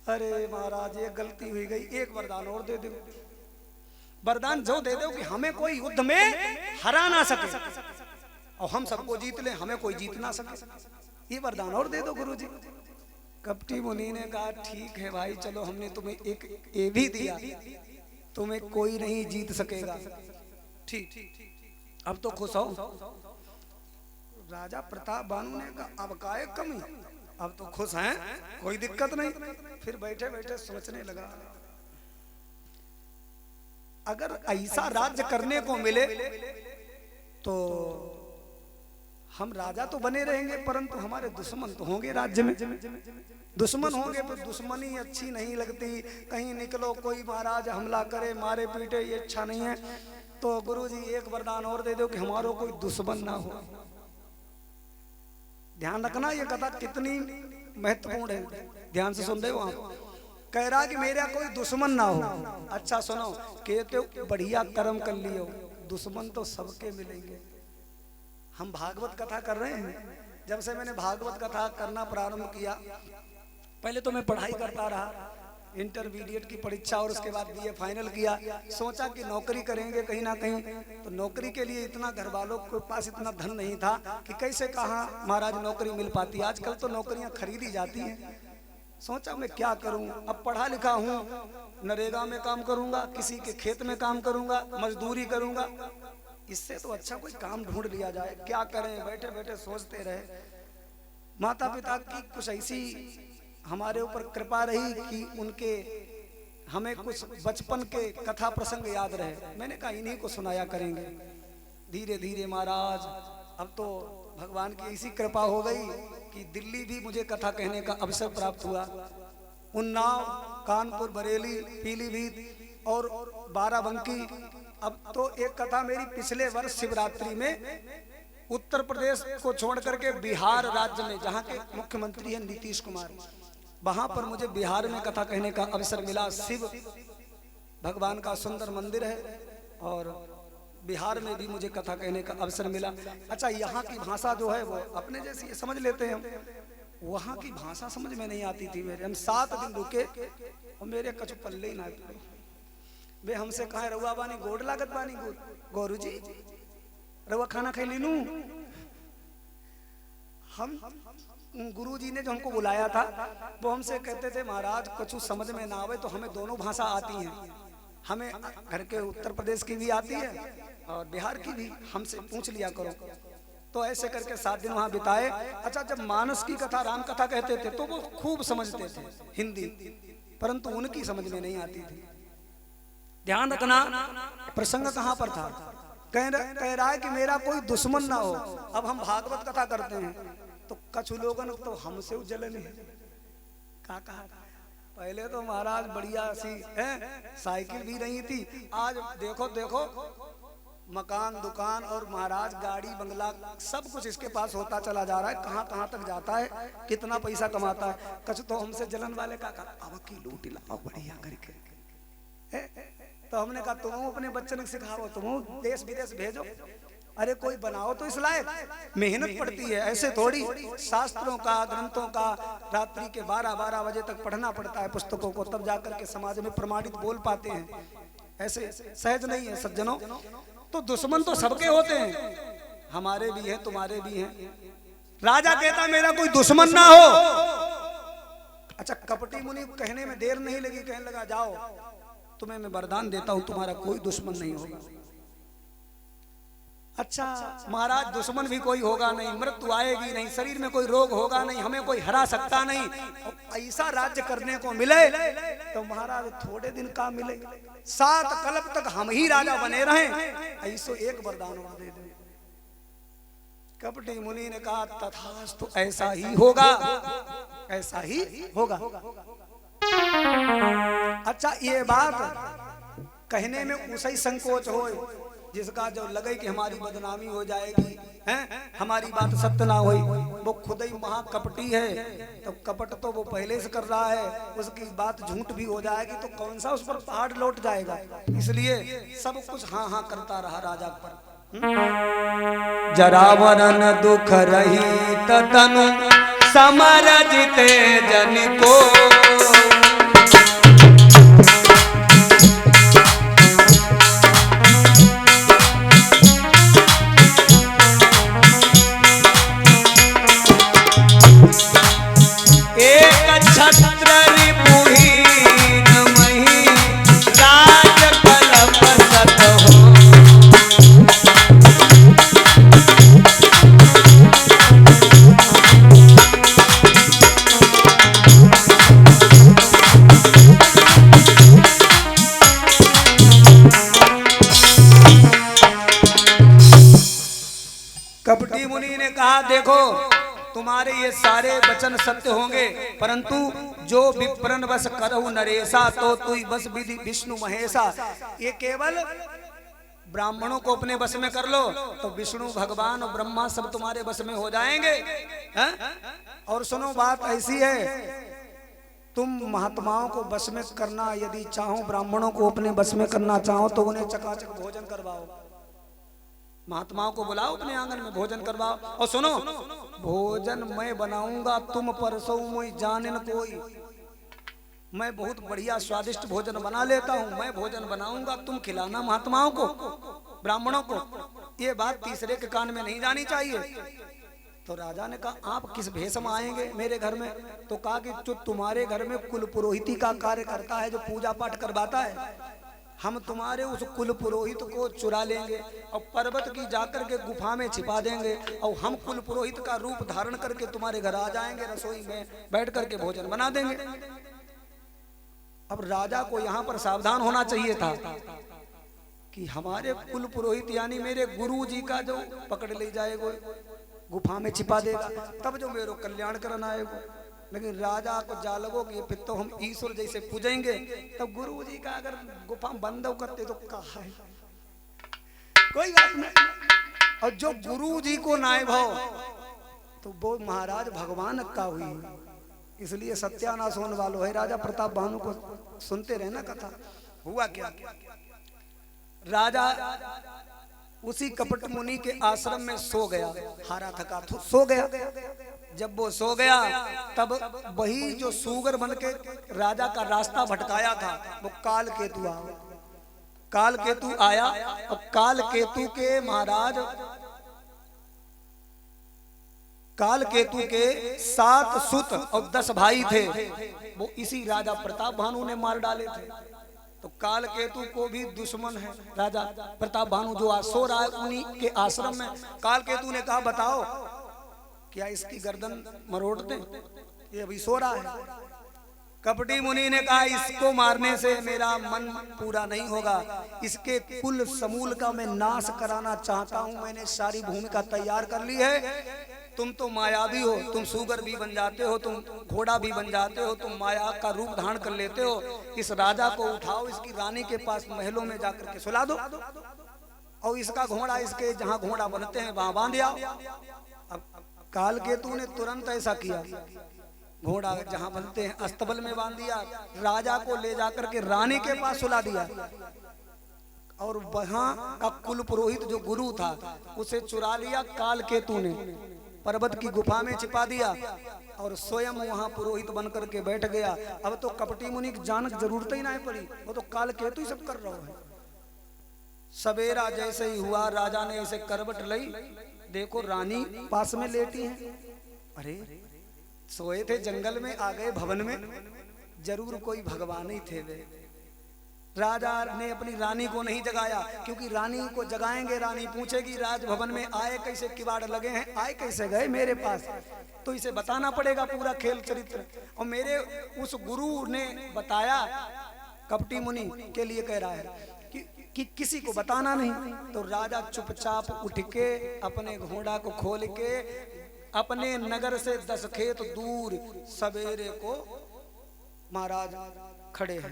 अरे महाराज ये गलती हुई गई, एक वरदान और दे दो। वरदान जो दे दो कि हमें कोई युद्ध में हरा ना सके और हम सबको जीत ले, हमें कोई जीत ना सके, ये वरदान और दे दो गुरुजी। कपटी मुनि ने कहा ठीक है भाई, चलो हमने तुम्हें एक ये भी दिया, तुम्हें कोई नहीं जीत सकेगा। ठीक, अब तो खुश हो। राजा प्रताप भानु ने कहा अब काहे कमी, अब तो खुश हैं, कोई दिक्कत नहीं। फिर बैठे बैठे सोचने लगा अगर ऐसा राज्य करने को मिले तो हम राजा तो बने रहेंगे, परंतु हमारे दुश्मन तो होंगे राज्य में। दुश्मन होंगे तो दुश्मनी अच्छी नहीं लगती, कहीं निकलो कोई महाराज हमला करे मारे पीटे, ये अच्छा नहीं है। तो गुरुजी एक वरदान और दे दो कि हमारो कोई दुश्मन ना हो। ध्यान रखना ये कथा कितनी महत्वपूर्ण है, ध्यान से सुन रहे हो आप। कह रहा कि मेरा कोई दुश्मन ना हो। अच्छा सुनो, कहते बढ़िया कर्म कर लियो, दुश्मन तो सबके मिलेंगे। हम भागवत कथा कर रहे हैं, जब से मैंने भागवत कथा करना प्रारंभ किया, पहले तो मैं पढ़ाई करता रहा, इंटरमीडिएट की परीक्षा और उसके बाद बीए फाइनल किया। सोचा कि नौकरी करेंगे कहीं ना कहीं, तो नौकरी के लिए इतना घर वालों के पास इतना धन नहीं था कि कैसे कहाँ महाराज नौकरी मिल पाती। आजकल तो नौकरियां खरीदी जाती हैं। सोचा मैं क्या करूं, अब पढ़ा लिखा हूं, नरेगा में काम करूंगा, किसी के खेत में काम करूंगा, मजदूरी करूंगा, इससे तो अच्छा कोई काम ढूंढ लिया जाए। क्या करें, बैठे बैठे सोचते रहे। माता पिता की कुछ ऐसी हमारे ऊपर कृपा रही कि उनके हमें कुछ बचपन के कथा प्रसंग याद रहे। मैंने कहा इन्हीं को सुनाया करेंगे। धीरे धीरे महाराज अब तो भगवान की ऐसी कृपा हो गई कि दिल्ली भी मुझे कथा कहने का अवसर प्राप्त हुआ। उन्नाव, कानपुर, बरेली, पीलीभीत और बाराबंकी। अब तो एक कथा मेरी पिछले वर्ष शिवरात्रि में उत्तर प्रदेश को छोड़ करके बिहार राज्य में, जहाँ के मुख्यमंत्री हैं नीतीश कुमार, वहां पर मुझे बिहार में कथा कहने का अवसर मिला। शिव भगवान का सुंदर मंदिर है और बिहार में भी मुझे कथा कहने का अवसर मिला। अच्छा, यहाँ की भाषा जो है वो अपने जैसी समझ लेते हैं हम, वहाँ की भाषा समझ में नहीं आती थी मेरे। हम 7 दिन रुके और मेरे कछु पल्ले ही ना पड़े। वे हमसे कहा रउआ बानी गोड़ लागत बानी गोरू जी, रउआ खाना खाई लीनू। हम गुरु जी ने जो हमको बुलाया था वो हमसे कहते थे महाराज कुछ समझ में ना आवे तो हमें दोनों भाषा आती हैं, हमें घर के उत्तर प्रदेश की भी आती है और बिहार की भी, हमसे पूछ लिया करो। तो ऐसे करके 7 दिन वहां बिताए। अच्छा, जब मानस की कथा, राम कथा कहते थे तो वो खूब समझते थे हिंदी, परंतु उनकी समझ में नहीं आती थी। ध्यान रखना प्रसंग कहां पर था। कह रहा है कि मेरा कोई दुश्मन ना हो। अब हम भागवत कथा करते हैं तो कछु लोगन तो हमसे जलन है। कहा पहले तो महाराज बढ़िया सी साइकिल भी नहीं थी, आज देखो देखो मकान दुकान और महाराज गाड़ी बंगला सब कुछ इसके पास होता चला जा रहा है। कहाँ कहाँ तक जाता है, कितना पैसा कमाता है। कछु तो हमसे जलन वाले का अब की लूट लाओ बढ़िया करके। तो हमने कहा तुम अपने बच्चों को सिखाओ, तुम देश विदेश भेजो। अरे कोई बनाओ तो इस लायक, मेहनत पड़ती है। ऐसे थोड़ी शास्त्रों का, ग्रंथों का रात्रि के 12-12 बजे तक पढ़ना पड़ता है पुस्तकों को, तब जाकर के समाज में प्रमाणित बोल पाते हैं। ऐसे सहज नहीं है सज्जनों। तो दुश्मन तो सबके होते हैं, हमारे भी हैं, तुम्हारे भी हैं। राजा कहता मेरा कोई दुश्मन ना हो। अच्छा, कपटी मुनि कहने में देर नहीं लगी, कहने लगा जाओ तुम्हें मैं वरदान देता हूं, तुम्हारा कोई दुश्मन नहीं होगा। अच्छा महाराज, दुश्मन भी कोई होगा नहीं, मृत्यु आएगी नहीं, शरीर में कोई रोग होगा नहीं, हमें कोई हरा सकता नहीं, ऐसा राज्य करने को मिले तो महाराज थोड़े दिन का मिले, 7 कल्प तक हम ही राजा बने रहें, ऐसो एक वरदान और दे दे। कपटी मुनि ने कहा तथास्तु, ऐसा ही होगा, ऐसा ही होगा। अच्छा, ये बात कहने में उसे संकोच हो जिसका जो लगे कि हमारी बदनामी हो जाएगी, हैं, हमारी बात सत्य ना हुई, वो खुद ही महाकपटी है। तो कपट तो वो पहले से कर रहा है, उसकी बात झूठ भी हो जाएगी तो कौन सा उस पर पहाड़ लौट जाएगा। इसलिए सब कुछ हाँ हाँ करता रहा राजा पर। जरावरन दुख रही तनु समर जिते जन को, एक छत्र रिपुहीन मही राज कलप सत हो। कपटी मुनि ने कहा, देखो तुम्हारे ये सारे वचन सत्य होंगे, परंतु जो विप्रन बस करहु नरेशा तो तुई बस विधि विष्णु महेशा। ये केवल ब्राह्मणों को अपने बस में कर लो तो विष्णु भगवान और ब्रह्मा सब तुम्हारे बस में हो जाएंगे, हैं? और सुनो बात ऐसी है, तुम महात्माओं को बस में करना यदि चाहो, ब्राह्मणों को अपने बस में करना चाहो तो उन्हें चकाचक भोजन करवाओ, महात्माओं को बुलाओ अपने आंगन में भोजन करवाओ। और सुनो, भोजन मैं बनाऊंगा तुम परसो मुई जानन कोई। मैं बहुत बढ़िया स्वादिष्ट भोजन बना लेता हूँ, मैं भोजन बनाऊंगा तुम खिलाना महात्माओं को, ब्राह्मणों को। ये बात तीसरे के कान में नहीं जानी चाहिए। तो राजा ने कहा, आप किस भेष में आएंगे मेरे घर में? तो कहा कि जो तुम्हारे घर में कुल पुरोहिती का कार्य करता है, जो पूजा पाठ करवाता है, हम तुम्हारे उस कुल पुरोहित को चुरा लेंगे और पर्वत की जाकर के गुफा में छिपा देंगे और हम कुल पुरोहित का रूप धारण करके तुम्हारे घर आ जाएंगे, रसोई में बैठ करके भोजन बना देंगे। अब राजा को यहाँ पर सावधान होना चाहिए था कि हमारे कुल पुरोहित यानी मेरे गुरु जी का जो पकड़ ले जाएगा, गुफा में छिपा देगा, तब जो मेरे कल्याण करना आएगा। लेकिन राजा को जा लगो कि फिर तो हम ईश्वर जैसे पूजेंगे, तब गुरु जी का अगर गुफा बंद करते तो कहा है, कोई बात नहीं। और जो गुरु जी को नायब हो तो वो महाराज भगवान का हुई, इसलिए सत्यानाश होने वालों है। राजा प्रताप भानु को सुनते रहना कथा। हुआ क्या, राजा उसी कपट मुनि के आश्रम में सो गया, हारा थका सो गया। जब वो सो गया तब वही जो सूगर बन के राजा का रास्ता भटकाया था वो काल केतु आया। काल केतु आया और काल केतु के महाराज, काल केतु के 7 सुत और 10 भाई थे, वो इसी राजा प्रताप भानु ने मार डाले थे। तो काल केतु को भी दुश्मन है राजा प्रताप भानु, जो आज सो रहा है उन्हीं के आश्रम में। काल केतु ने कहा, बताओ क्या इसकी गर्दन मरोड़ दें, ये अभी सो रहा है। कपटी मुनि ने कहा, इसको मारने से मेरा मन पूरा नहीं होगा, इसके कुल समूल का मैं नाश कराना चाहता हूं। मैंने सारी भूमिका तैयार कर ली है। तुम तो मायावी हो, तुम सूगर भी बन जाते हो, तुम घोड़ा भी बन जाते हो, तुम माया का रूप धारण कर लेते हो। इस राजा को उठाओ, इसकी रानी के पास महलों में जाकर के सुला दो और इसका घोड़ा इसके जहां घोड़ा बनते हैं वहां बांध आओ। अब काल केतु ने तुरंत ऐसा किया, घोड़ा जहां बनते हैं अस्तबल में बांध दिया, राजा को ले जाकर के रानी के पास सुला दिया और वहां का कुल पुरोहित जो गुरु था उसे चुरा लिया काल केतु ने, पर्वत की गुफा में छिपा दिया और स्वयं वहां पुरोहित बनकर के बैठ गया। अब तो कपटी मुनि की जान की जरूरत ही नहीं पड़ी, वो तो काल केतु ही सब कर रहा है। सवेरा जैसे ही हुआ, राजा ने ऐसे करवट ली, देखो रानी पास में लेटी है। अरे सोए थे जंगल में, आ गए भवन में, जरूर कोई भगवान ही थे वे। राजा ने अपनी रानी को नहीं जगाया, क्योंकि रानी को जगाएंगे रानी पूछेगी राजभवन में आए कैसे, किवाड़ लगे हैं, आए कैसे गए मेरे पास, तो इसे बताना पड़ेगा पूरा खेल चरित्र। और मेरे उस गुरु ने बताया, कपटी मुनि के लिए कह रहा है कि किसी को बताना नहीं। तो राजा चुपचाप उठ के अपने घोड़ा को खोल के अपने नगर से 10 खेत दूर सवेरे को महाराज खड़े हैं।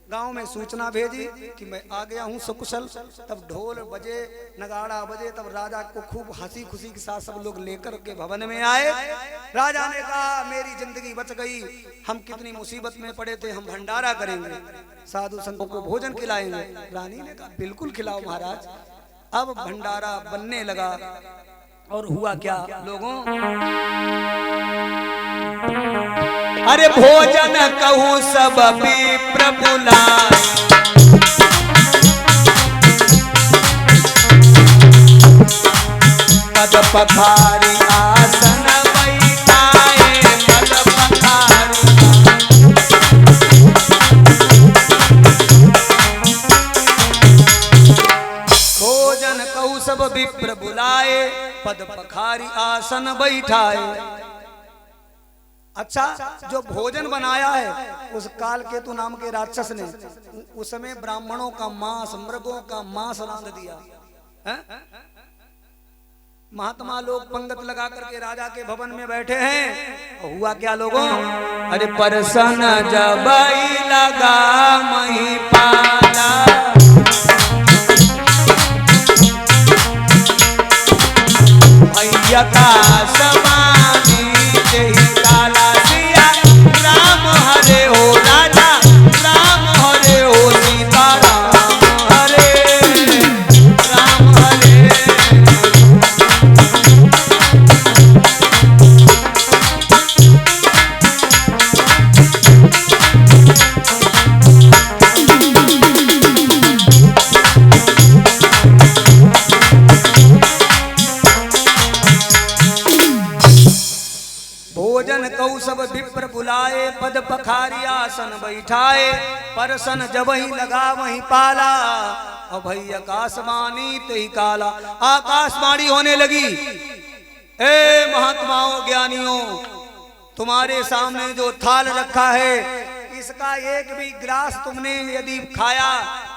गांव में सूचना भेजी कि मैं आ गया हूँ सकुशल। तब ढोल बजे, नगाड़ा बजे, तब राजा को खूब हंसी खुशी के साथ सब लोग लेकर के भवन में आए। राजा ने कहा मेरी जिंदगी बच गई, हम कितनी मुसीबत में पड़े थे, हम भंडारा करेंगे, साधु संतों को भोजन खिलाएंगे। रानी ने कहा बिल्कुल खिलाओ महाराज। अब भंडारा बनने लगा और हुआ क्या लोगों, अरे भोजन कहूँ सब विप्र बुलाए, पद पखारी आसन बैठाए, पद पखारी भोजन कहूँ सब विप्र बुलाए, पद पखारी आसन बैठाए। अच्छा, जो भोजन बनाया है उस काल केतु नाम के राक्षस ने, उसमें ब्राह्मणों का मांस, मृगों का मांस रांध दिया है? महात्मा लोग पंगत लगा करके राजा के भवन में बैठे हैं। हुआ क्या लोगों, अरे परसन जब लगा महिपाला, भैया का समानी जही काला सिया, राम हरे हो राजा, राम हरे हो सीता, राम हरे, राम हरे। भोजन कहू सब विप्र बुलाए, पद पखारी आसन बैठाए, परसन जब ही लगा वहीं पाला, और भई आकाशवाणी ते काला। आकाशवाणी होने लगी, ए महात्माओं ज्ञानियों, तुम्हारे सामने जो थाल रखा है इसका एक भी गिलास तुमने यदि खाया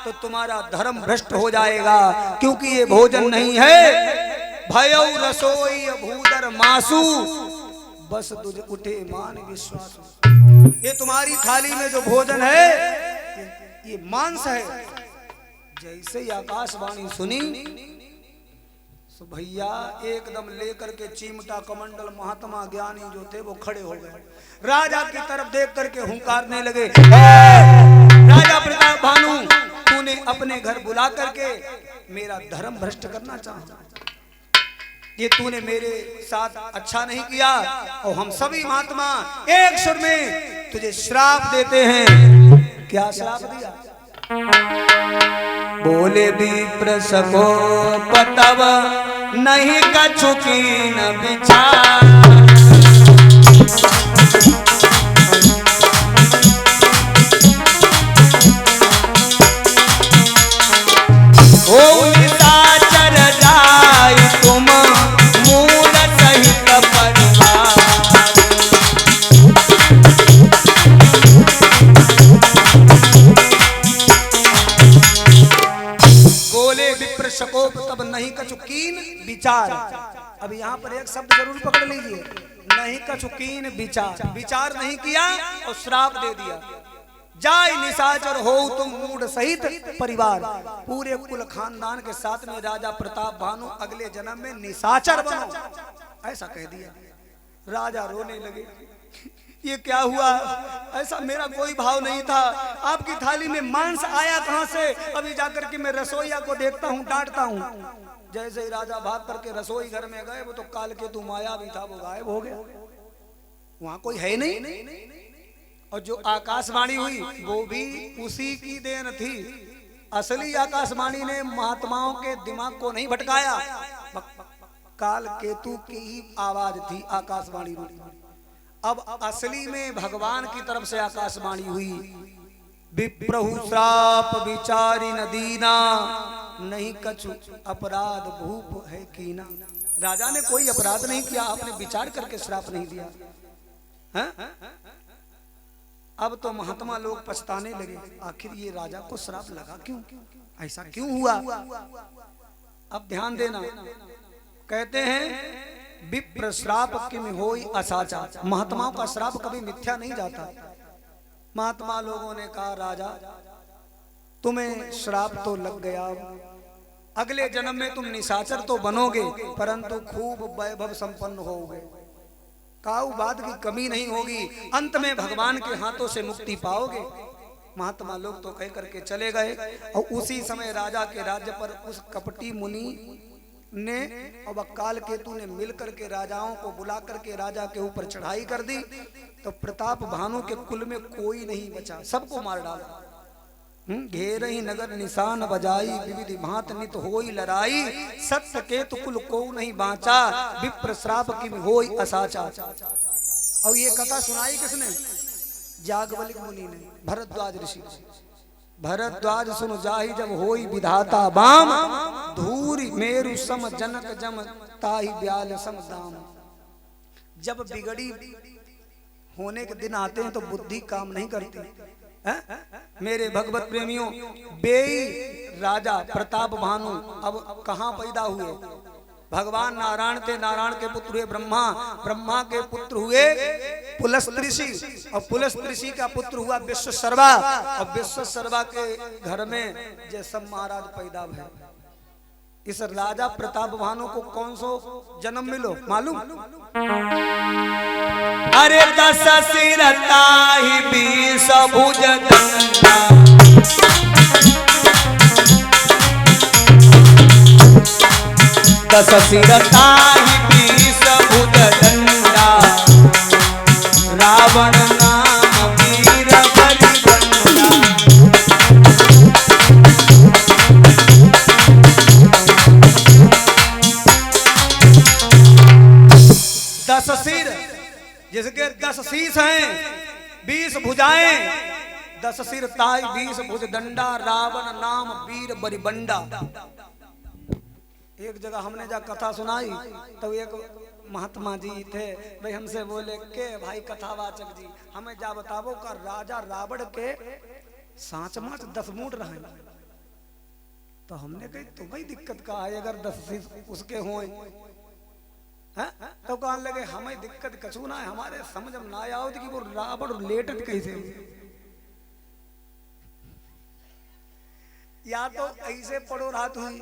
तो तुम्हारा धर्म भ्रष्ट हो जाएगा, क्योंकि ये भोजन नहीं है। भयौ रसोई भूदर मासु, बस तुझ उठे मान विश्वास। ये तुम्हारी थाली में जो भोजन है ये मांस है। जैसे ही आकाशवाणी सुनी तो भैया एकदम लेकर के चिमटा कमंडल महात्मा ज्ञानी जो थे वो खड़े हो गए, राजा की तरफ देख करके हुंकारने लगे, राजा प्रताप भानु, तूने अपने घर बुला करके मेरा धर्म भ्रष्ट करना चाहा, ये तूने मेरे साथ अच्छा नहीं किया, और हम सभी महात्मा एक सुर में तुझे श्राप देते हैं। क्या श्राप दिया? बोले विप्र सको पतव नहीं कछु कीन विचार, ओ निशाचर जाय तुम मूल सहित परिवार, बोले विप्र शकोप तब नहीं कचुकीन विचार। अब यहाँ पर एक शब्द जरूर पकड़ लीजिए, नहीं कचुकीन विचार, विचार नहीं किया और श्राप दे दिया। जाय निशाचर हो तुम मूड सहित परिवार, पूरे कुल खानदान के साथ में राजा प्रताप भानु अगले जन्म में निशाचर बनो, ऐसा कह दिया। राजा रोने लगे, ये क्या हुआ? ऐसा मेरा कोई भाव नहीं था, आपकी थाली में मांस आया कहां से? अभी जाकर के मैं रसोईया को देखता हूँ, डांटता हूँ। जैसे ही राजा भाग करके रसोई घर में गए, वो तो काल केतु माया भी था, वो गायब हो गया, वहां कोई है नहीं। और जो आकाशवाणी हुई वो भी उसी की देन थी। असली आकाशवाणी ने महात्माओं के दिमाग को नहीं भटकाया, काल केतु की ही आवाज थी आकाशवाणी रूपी। अब असली में भगवान की तरफ से आकाशवाणी हुई, विप्रहु श्राप विचारी नदीना, नहीं कछु अपराध भूप है कीना। राजा ने कोई अपराध नहीं किया, आपने विचार करके श्राप नहीं दिया है? अब तो महात्मा लोग पछताने लगे, आखिर ये राजा को श्राप लगा क्यों, ऐसा क्यों हुआ? अब ध्यान देना, कहते हैं विप्र श्राप किम होई असाचा, महात्माओं का श्राप कभी मिथ्या नहीं जाता। महात्मा लोगों ने कहा राजा तुम्हें श्राप तो लग गया, अगले जन्म में तुम निशाचर तो बनोगे परंतु खूब वैभव संपन्न होगे, काऊ बात की कमी नहीं होगी, अंत में भगवान के हाथों से मुक्ति पाओगे। महात्मा लोग तो कह करके चले गए और उसी समय राजा के राज्य पर उस कपटी मुनि ने और काल केतु ने मिलकर के राजाओं को बुला करके राजा के ऊपर चढ़ाई कर दी। तो प्रताप भानु के कुल में कोई नहीं बचा, सबको मार डाला। घेर ही नगर निशान बजाई, विविधि भांत नित होई लड़ाई, सत्य केतु कुल को नहीं बांचा, विप्र श्राप की होई असाचा। और ये कथा सुनाई किसने? जागवलिक मुनि ने, भरद्वाज ऋषि। भरद्वाज सुन जाहि जब होई विधाता बाम, धूरी मेरु सम जनक जम ताहि ब्याल सम दाम। जब बिगड़ी होने के दिन आते हैं तो बुद्धि काम नहीं करती है? मेरे भगवत प्रेमियों, बेई राजा प्रताप भानु अब कहाँ पैदा हुए? भगवान नारायण थे, नारायण के पुत्र हुए ब्रह्मा, ब्रह्मा के पुत्र हुए पुलस्त ऋषि, और पुलस्त ऋषि का पुत्र हुआ विश्वशर्वा, और विश्वशर्वा के घर में जैसम महाराज पैदा हुए। इस राजा प्रताप भानु को कौन सो जन्म मिलो मालूम? अरे 10 सिर ताहि 20 भुज दंडा, 10 सिर ताहि 20 भुज दंडा, रावण नाम वीर बलिबंडा। 10 सिर, जिसके 10 शीश हैं, 20 भुजाएं, 10 सिर ताई 20 भुज दंडा, रावण नाम वीर बलिबंडा। एक जगह हमने जब कथा सुनाई तो एक महात्मा जी थे, भाई हमसे बोले के भाई कथावाचक जी हमें जा बतावो का राजा रावण के साँच माच 10 मूड रहे। तो हमने कही तुम्हें दिक्कत का है अगर 10 शीश उसके हों? तो कहने लगे हमें दिक्कत कछु ना है, हमारे समझ में ना आओ कि वो रावण लेटत कैसे, या तो ऐसे पड़ो रात हुई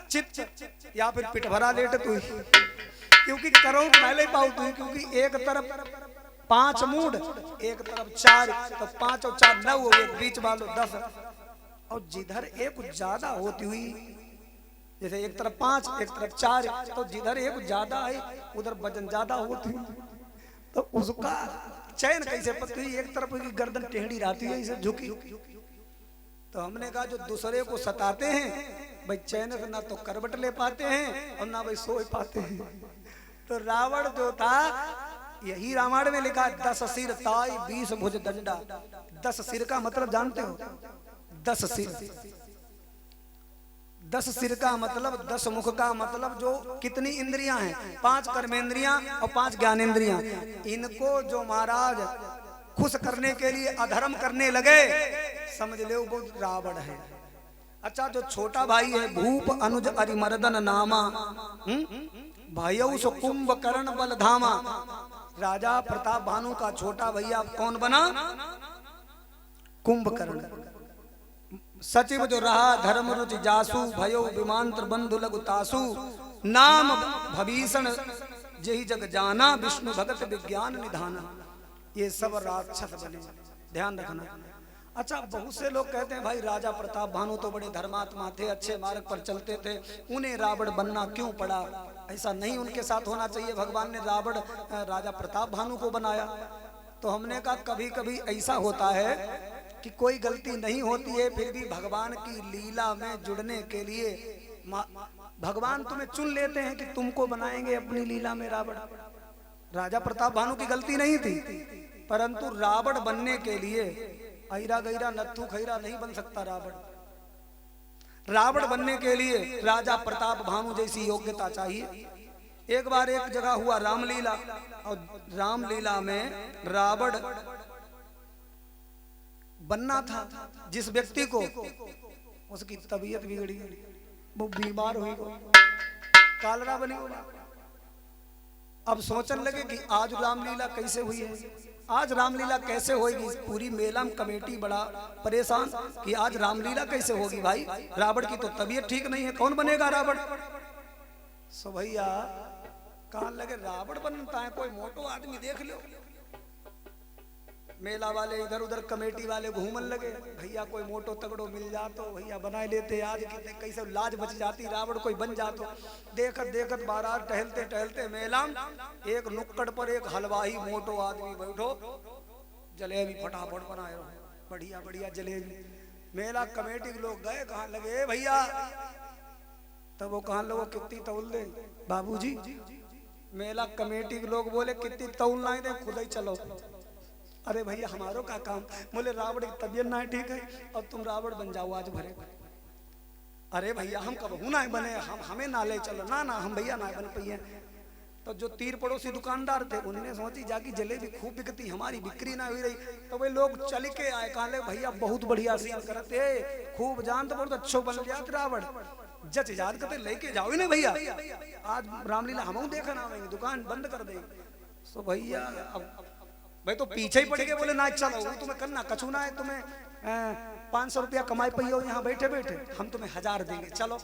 चित, या फिर पिट भरा लेटत हुई, क्योंकि करो पहले पाऊ तुई, क्योंकि एक तरफ 5 मूड, एक तरफ 4, तो 5 और 4 9 हो, एक बीच वालों 10, और जिधर एक ज्यादा होती हुई, जैसे एक तरफ 5 एक तरफ 4, तो जिधर एक ज्यादा है उधर वजन ज्यादा होती है, तो उसका चयन कैसे पता? एक तरफ की गर्दन टेढ़ी रहती है इसे झुकी। तो हमने कहा जो दूसरे को सताते हैं भाई चैन से ना तो करवट ले पाते हैं और ना भाई सो पाते हैं। तो रावण जो था, यही रामायण में लिखा 10 सिर ताई 20 भुज दंडा। 10 सिर का मतलब जानते हो? 10 सिर, 10 सिर का मतलब 10 मुख का मतलब जो कितनी इंद्रियां हैं, 5 कर्मेंद्रियां और 5 ज्ञानेंद्रियां। इनको जो महाराज खुश करने के लिए अधर्म करने लगे, समझ ले वो रावण है। अच्छा, जो छोटा भाई है भूप अनुज अरिमर्दन नामा, भाइयों सो कुंभकर्ण बलधामा। राजा प्रताप भानु का छोटा भैया कौन बना? कुंभकर्ण। सचिव जो रहा धर्म रुच जासु, भयो विमांत्र बंधु लघु तासु, नाम भभीषण जेहि जग जाना, विष्णु भगत विज्ञान निधाना। ये सब राक्षस बने, ध्यान रखना। अच्छा, बहुत से लोग कहते हैं भाई राजा प्रताप भानु तो बड़े धर्मात्मा थे, अच्छे मार्ग पर चलते थे, उन्हें रावण बनना क्यों पड़ा? ऐसा नहीं उनके साथ होना चाहिए। भगवान ने रावण राजा प्रताप भानु को बनाया। तो हमने कहा कभी कभी ऐसा होता है कि कोई गलती नहीं होती है, फिर भी भगवान की लीला में जुड़ने के लिए भगवान तुम्हें चुन लेते हैं कि तुमको बनाएंगे अपनी लीला में रावण। राजा प्रताप भानु की गलती नहीं थी, परंतु रावण बनने के लिए ऐरा गैरा नत्थु खैरा नहीं बन सकता रावण। रावण बनने के लिए राजा प्रताप भानु जैसी योग्यता चाहिए। एक बार एक जगह हुआ रामलीला, और रामलीला में रावण बनना था। जिस व्यक्ति को उसकी तबीयत बिगड़ी, वो बीमार हुई, कालरा बनी, अब सोचने लगे कि आज रामलीला कैसे हुई है, आज रामलीला कैसे होगी। पूरी मेला कमेटी बड़ा परेशान कि आज रामलीला कैसे होगी। भाई रावण की तो तबीयत ठीक नहीं है, कौन बनेगा रावण। सो भैया कहाँ लगे रावण बनता है, कोई मोटो आदमी देख लो। मेला वाले इधर उधर कमेटी वाले घूमन लगे, भैया कोई मोटो तगड़ो मिल जातो भैया बना लेते, आज कितने कैसे लाज बच जाती, रावण कोई बन जातो। देखत देखत बारात टहलते टहलते मेला एक नुक्कड़ पर एक हलवाई मोटो आदमी बैठो, जलेबी फटाफट बनाए बढ़िया बढ़िया जलेबी। मेला कमेटी के लोग गए, कहाँ लगे भैया, तब वो कहाँ लोगों कितनी तौल दे बाबूजी। मेला कमेटी के लोग बोले कितनी तौल ना दे, खुद ही चलो। अरे भैया हमारो का काम, बोले रावण की तबीयत ना ठीक है और तुम रावण बन जाओ आज भरे। अरे भैया हम कब ना बने, हमें ना ले चलो, ना हम भैया ना बन पाइए। तो जो तीर पड़ोसी दुकानदार थे उनने सोची जाकी जलेबी खूब बिकती, हमारी बिक्री ना हुई रही, तो वे लोग चल के आए, कहा ले भैया बहुत बढ़िया सीन करते, खूब जान तो बहुत अच्छो बन गया रावण, जच याद करते लेके जाओ ना भैया, आज रामलीला हम देखना आवेंगे, दुकान बंद कर देंगे। सो भैया अब भाई तो पीछे ही पड़ गए, बोले ना चलो तुम्हें करना कछु ना है, तुम्हें 500 रुपया कमाई पई हो यहाँ बैठे बैठे, हम तुम्हें 1000 देंगे, चलो।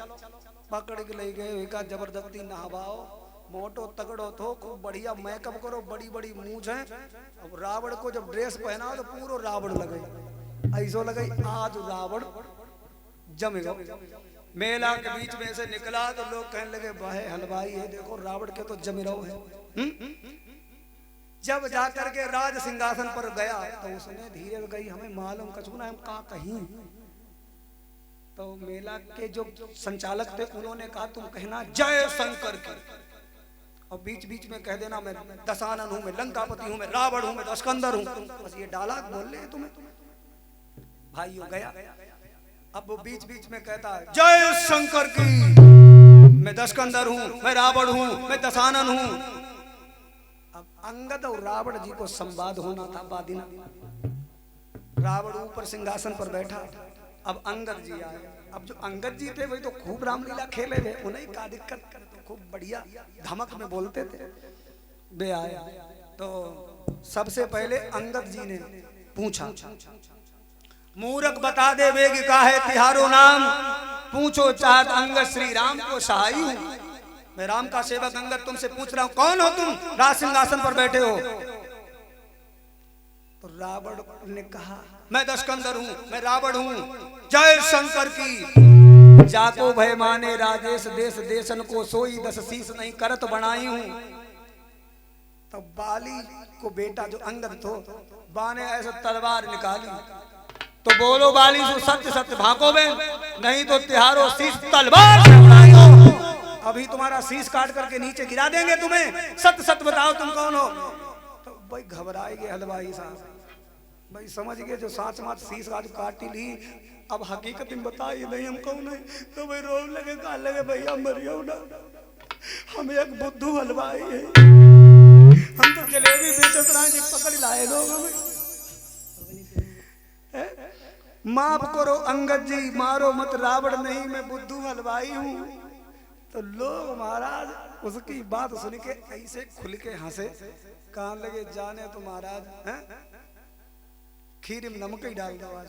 पकड़ के ले गए, का जबरदस्ती नहवाओ, मोटो तगड़ो थो, खूब बढ़िया मेकअप करो, बड़ी बड़ी मूंछ है। अब रावण को जब ड्रेस पहना तो पूरा रावण लगे, ऐसो लगे आज रावण जमेगा। मेला के बीच में से निकला तो लोग कहने लगे भाई हलवाई है देखो रावण के तो जमे रहो है। जब जाकर के राज सिंहासन पर गया तो उसने धीरे गई, हमें मालूम कछु ना हम कहाँ कहीं। तो मेला के जो संचालक थे उन्होंने कहा तुम कहना जय शंकर की, और बीच बीच में कह देना मैं दशानन हूँ, मैं लंकापति हूँ, मैं रावण हूँ, मैं दशकंदर हूँ, बस ये डायलॉग बोल ले तुम्हें। भाई हो गया, अब वो बीच बीच में कहता है जय शंकर की, मैं दशकंदर हूँ, मैं रावण हूँ, मैं दशानन हूँ। अब अंगद और रावण जी को संवाद होना था बादिना, रावण ऊपर सिंहासन पर बैठा, अब अंगद जी आए। अब जो अंगद जी थे वही तो खूब रामलीला खेले थे, उन्हें का दिक्कत करते, खूब बढ़िया धमक में बोलते थे। वे आए तो सबसे पहले अंगद जी ने पूछा, मूर्ख बता दे बेगी का है तिहारो नाम, पूछो चाहत अंगद श्री राम को सहाई हूँ। मैं राम का सेवक अंगद तुमसे पूछ रहा हूं कौन हो तुम, राज सिंहासन पर बैठे हो। तो रावण ने कहा मैं दशकंदर हूं, मैं रावण हूं, जय शंकर की। जाको भय माने राजेश देश देशन को, सोई 10 शीश नहीं करत बनाई हूं। तब बाली को बेटा जो अंगद थो बाने ऐसे तलवार निकाली, तो बोलो बाली से सत्य सत्य भागो बे, नहीं तो तिहारो शीश तलवार से उड़ाएंगे, अभी तुम्हारा शीश काट करके नीचे गिरा देंगे तुम्हें, सत्य सत्य बताओ तुम कौन हो। तो भाई घबराएंगे हलवाई साहब, भाई समझ गए जो साच माच शीश आज काटी ली, अब हकीकत में बताइए नहीं हम कौन है। तो भाई रो लगे कहा लगे भैया मरियो ना, हम एक बुद्धू हलवाई है, हम तो जलेबी बेचत रहे जी, पकड़ लाए लोग हमें, माफ करो अंगद जी, मारो मत, रावण नहीं मैं बुद्धू हलवाई हूँ। तो लोग महाराज उसकी बात सुन के ऐसे खुल के हंसे, कहां लगे जाने तो महाराज खीर में नमक ही डाल दो आज।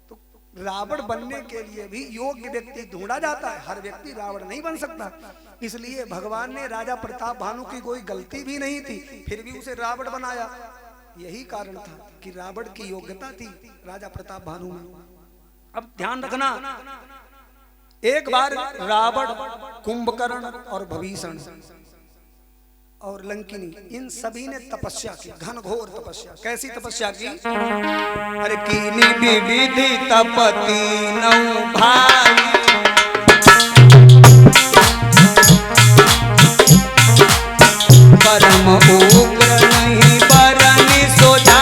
तो रावण बनने के लिए भी योग्य व्यक्ति ढूंढा जाता है, हर व्यक्ति रावण नहीं बन सकता। इसलिए भगवान ने राजा प्रताप भानु की कोई गलती भी नहीं थी, फिर भी उसे रावण बनाया। यही कारण था कि रावण की योग्यता थी राजा प्रताप भानु में। अब ध्यान रखना, एक बार रावण, कुंभकर्ण और भीषण और लंकिनी, इन सभी ने तपस्या की, घनघोर तपस्या। कैसी तपस्या की? अरे कीनी विविधि तपति नौ भाई, परम उग्र नहीं बरनि सोझा,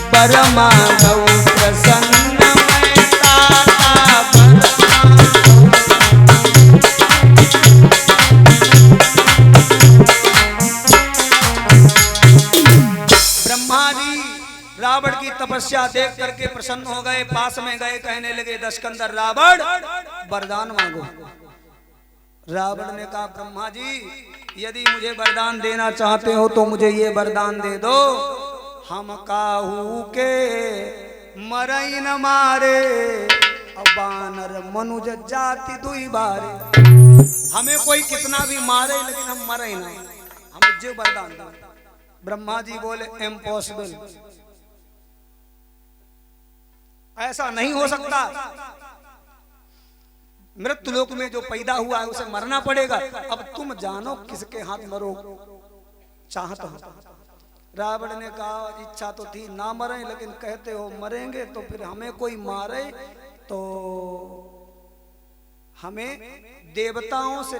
परमानव प्रसन्न में ताता तपस्या देख करके प्रसन्न हो गए, पास में गए, कहने लगे दशकंदर रावण वरदान मांगो। रावण ने कहा ब्रह्मा जी यदि मुझे वरदान देना चाहते हो तो मुझे ये वरदान दे दो, हम काहू के मरई न मारे और बानर मनुज जाति दुई बारे। हमें कोई कितना भी मारे लेकिन हम मरे ना, हमें जो वरदान दो। ब्रह्मा जी बोले इम्पॉसिबल, ऐसा नहीं हो सकता। मृत्यु लोक में जो पैदा हुआ है उसे मरना पड़ेगा। अब तुम जानो किसके हाथ मरो चाहत हो। रावण ने कहा इच्छा तो थी ना मरे, लेकिन कहते हो मरेंगे तो फिर हमें कोई मारे तो हमें देवताओं से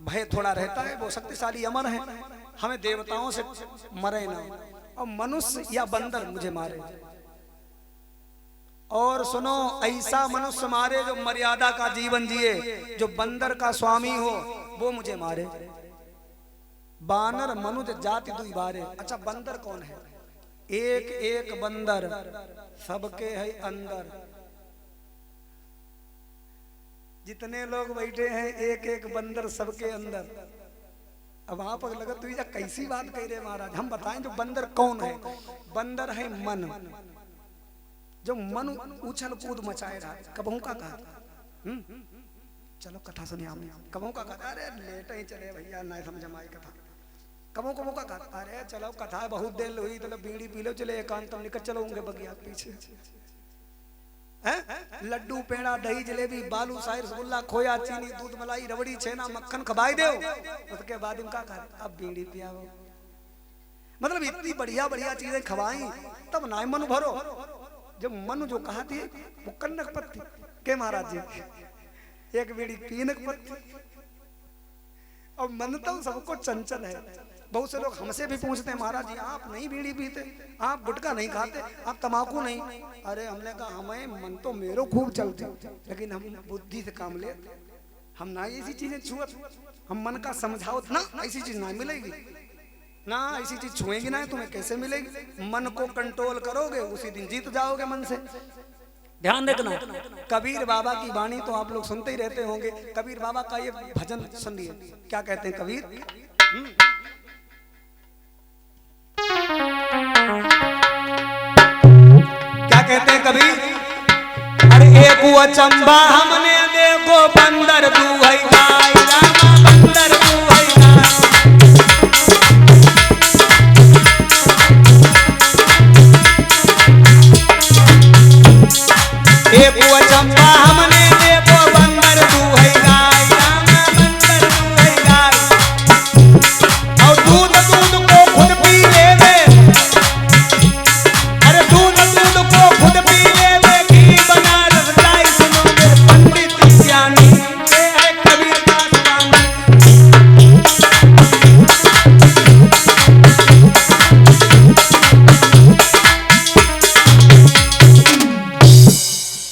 भय थोड़ा रहता है, वो शक्तिशाली अमर है, हमें देवताओं से मरे ना, और मनुष्य या बंदर मुझे मारे। और सुनो, ऐसा मनुष्य मारे जो मर्यादा का जीवन जिए, जो बंदर का स्वामी हो वो मुझे मारे। बानर मनुज जाति दुई बारे। अच्छा बंदर कौन है? एक एक बंदर सबके है अंदर। जितने लोग बैठे हैं एक एक बंदर सबके अंदर। अब आप लगा तू कैसी बात कह रहे महाराज, हम बताएं जो बंदर कौन है। बंदर है मन, जो मन उछल कूद मचाए रहा। कबहू का कहा चलो कथा सुनिए हमने। कबहू का कहा अरे लेट ही चले भैया ना समझ माई कथा। कबहू का कहा अरे चलो कथा बहुत देर हुई, तो बीड़ी पी लो, चले एकांत निकल चलो होंगे बगिया पीछे। लड्डू पेड़ा दही जलेबी बालू शाही रसगुल्ला खोया चीनी दूध मलाई रबड़ी छेना मक्खन खबाई दो, उसके बाद इनका कहा अब बीड़ी पियाओ। मतलब इतनी बढ़िया बढ़िया चीजें खवाई तब ना मन भरो। जब मन जो कहा थी वो कन्नक पत्ती के महाराज जी एक बीड़ी पीनक पत्ती। और मन तो सबको चंचल है। बहुत से लोग हमसे भी पूछते हैं महाराज जी आप नहीं बीड़ी पीते, आप गुटखा नहीं खाते, आप तमाकू नहीं। अरे हमने कहा हमें मन तो मेरो खूब चलती, लेकिन हम बुद्धि से काम ले, हम ना ऐसी चीजें छुअत, हम मन का समझाओ ना ऐसी चीज ना मिलेगी ना, ऐसी चीज छुएगी ना तुम्हें कैसे मिलेगी। मन को कंट्रोल करोगे उसी दिन जीत जाओगे मन से। ध्यान रखना, कबीर बाबा की वाणी तो आप लोग सुनते ही रहते होंगे। कबीर बाबा का ये भजन सुनिए, क्या कहते हैं कबीर। क्या कहते हैं कबीर। अरे एक वो चंबा हमने देखो बंदर दुहई गाय, रामा बंदर दुहई गाय। एक वो चंबा हमने देखो बंदर दुहई गाय, रामा बंदर दुहई गाय। और दूध दूध को खुद पी लेवे, अरे दूध दूध को खुद पी लेवे, घी बना रसलाई। सुनो मेरे पंडित ज्ञानी, ये है कबीर दास वाणी।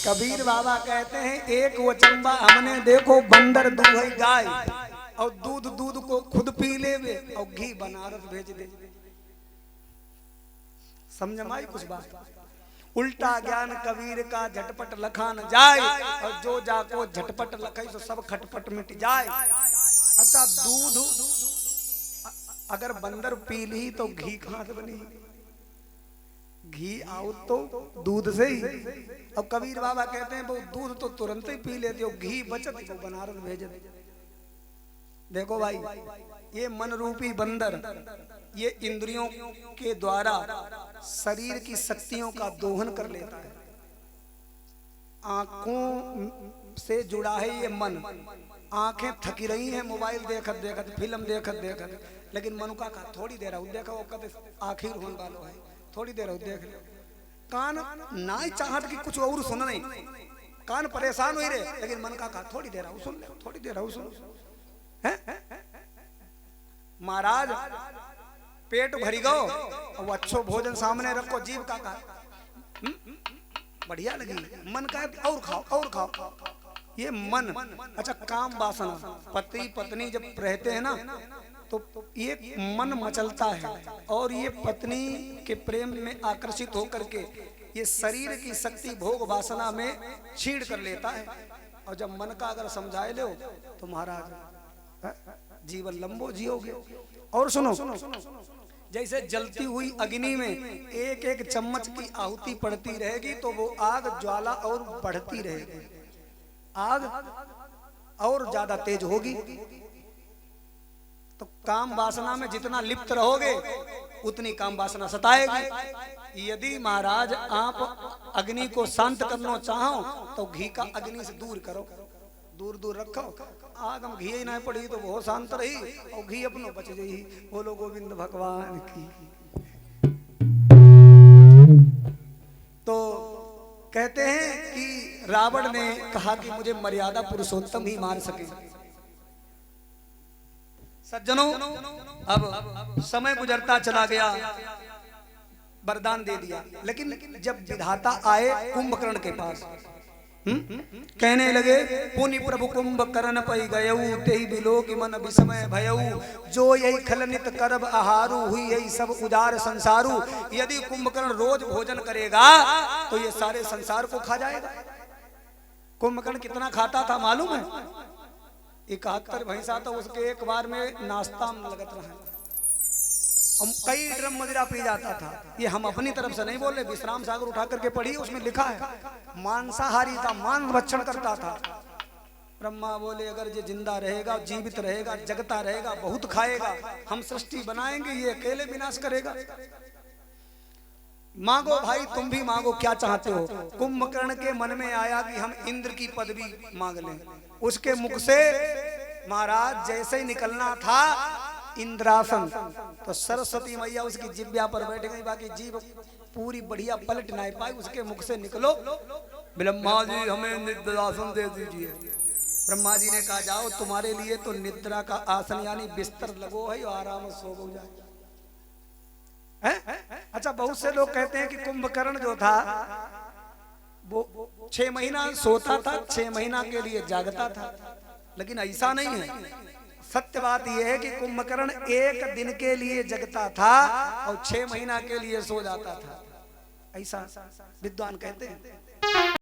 कबीर बाबा कहते हैं एक वो चंबा हमने देखो बंदर दुहई गाय, और दूध दूध को खुद पी लेवे और घी बनारस भेज दे। समझ माई कुछ बात। उल्टा ज्ञान कबीर का झटपट लखा न जाए, और जो जाको झटपट लखाई तो सब खटपट मिट जाए। अच्छा दूध अगर बंदर पी ली तो घी कहां से बनी। घी आओ तो दूध से ही। अब कबीर बाबा कहते हैं वो दूध तो तुरंत ही पी लेते हो, घी बचत तो बनारस भेज दे। देखो भाई ये मन रूपी बंदर ये इंद्रियों के द्वारा शरीर की शक्तियों का दोहन कर लेता है। आंखों से जुड़ा है ये मन। आंखें थकी रही हैं मोबाइल देखत देखत, फिल्म देखत देखत, लेकिन मनु का थोड़ी देर देखा वो कद आखिर होने वालो है, थोड़ी देर देख ले। कान ना चाहत कि कुछ और सुन नहीं, कान परेशान हुई रहे, लेकिन मन का थोड़ी देर सुन ले, थोड़ी देर सुन। महाराज पेट भरी गो और अच्छो भोजन सामने रखो, जीव का बढ़िया लगी, मन का और खाओ और खाओ। ये मन। अच्छा काम वासना, पति पत्नी जब रहते हैं ना तो ये मन मचलता है और ये पत्नी के प्रेम में आकर्षित होकर के ये शरीर की शक्ति भोग वासना में छीड़ कर लेता है। और जब मन का अगर समझाए लो तो महाराज जीवन लंबो जियोगे। और सुनो, जैसे जलती हुई अग्नि में एक एक चम्मच की आहुति पड़ती रहेगी तो वो आग ज्वाला और बढ़ती रहेगी, आग और ज्यादा तेज होगी। तो काम वासना में जितना लिप्त रहोगे उतनी काम वासना सताएगी। यदि महाराज आप अग्नि को शांत करना चाहो तो घी का अग्नि से दूर करो, दूर दूर रखो। आग हम घी ही ना पड़ी तो बहुत शांत रही और घी अपनो बच गई। बोलो गोविंद भगवान की। तो कहते हैं कि रावण ने कहा कि मुझे मर्यादा पुरुषोत्तम ही मार सके। सज्जनों, अब समय गुजरता चला गया, वरदान दे दिया, लेकिन जब विधाता आए कुंभकर्ण के पास कहने लगे पुनि प्रभु कुंभकर्ण पै गयऊ तेहि बिलोक मन विस्मय भयऊ जो यही खलनित करब आहारू हुई यही सब उदार संसारू। यदि कुंभकर्ण रोज भोजन करेगा तो ये सारे संसार को खा जाएगा। कुंभकर्ण कितना खाता था मालूम है? 71 भैंसा तो उसके एक बार में नाश्ता में लगत रहा, कई ड्रम मदिरा पी जाता था। ये हम अपनी तरफ से नहीं बोल रहे, विश्राम सागर उठा करके पढ़ी, उसमें लिखा है मांसाहारी था, मांस भक्षण करता था। ब्रह्मा बोले अगर ये जिंदा रहेगा, जीवित रहेगा, जगता रहेगा, बहुत खाएगा, हम सृष्टि बनाएंगे, ये अकेले विनाश करेगा। मांगो भाई, तुम भी मांगो, क्या चाहते हो? कुंभकर्ण के मन में आया कि हम इंद्र की पदवी मांग लें। उसके मुख से महाराज जैसे ही निकलना था इंद्रासन, तो सरस्वती मैया उसकी जिब्या पर बैठ गई, बाकी जीभ पूरी बढ़िया पलट नहीं पाई। उसके मुख से निकलो ब्रह्मा जी हमें निद्रासन दे दीजिए। ब्रह्मा जी ने कहा जाओ, तुम्हारे लिए तो निद्रा का आसन यानी बिस्तर लगो है, आराम से सो जाए। अच्छा, बहुत से लोग कहते हैं कि कुंभकर्ण जो था वो 6 महीना सोता था, 6 महीना के लिए जागता था, लेकिन ऐसा नहीं है। सत्य बात यह है कि कुंभकर्ण 1 दिन के लिए जगता था और 6 महीना के लिए सो जाता था, ऐसा विद्वान कहते हैं।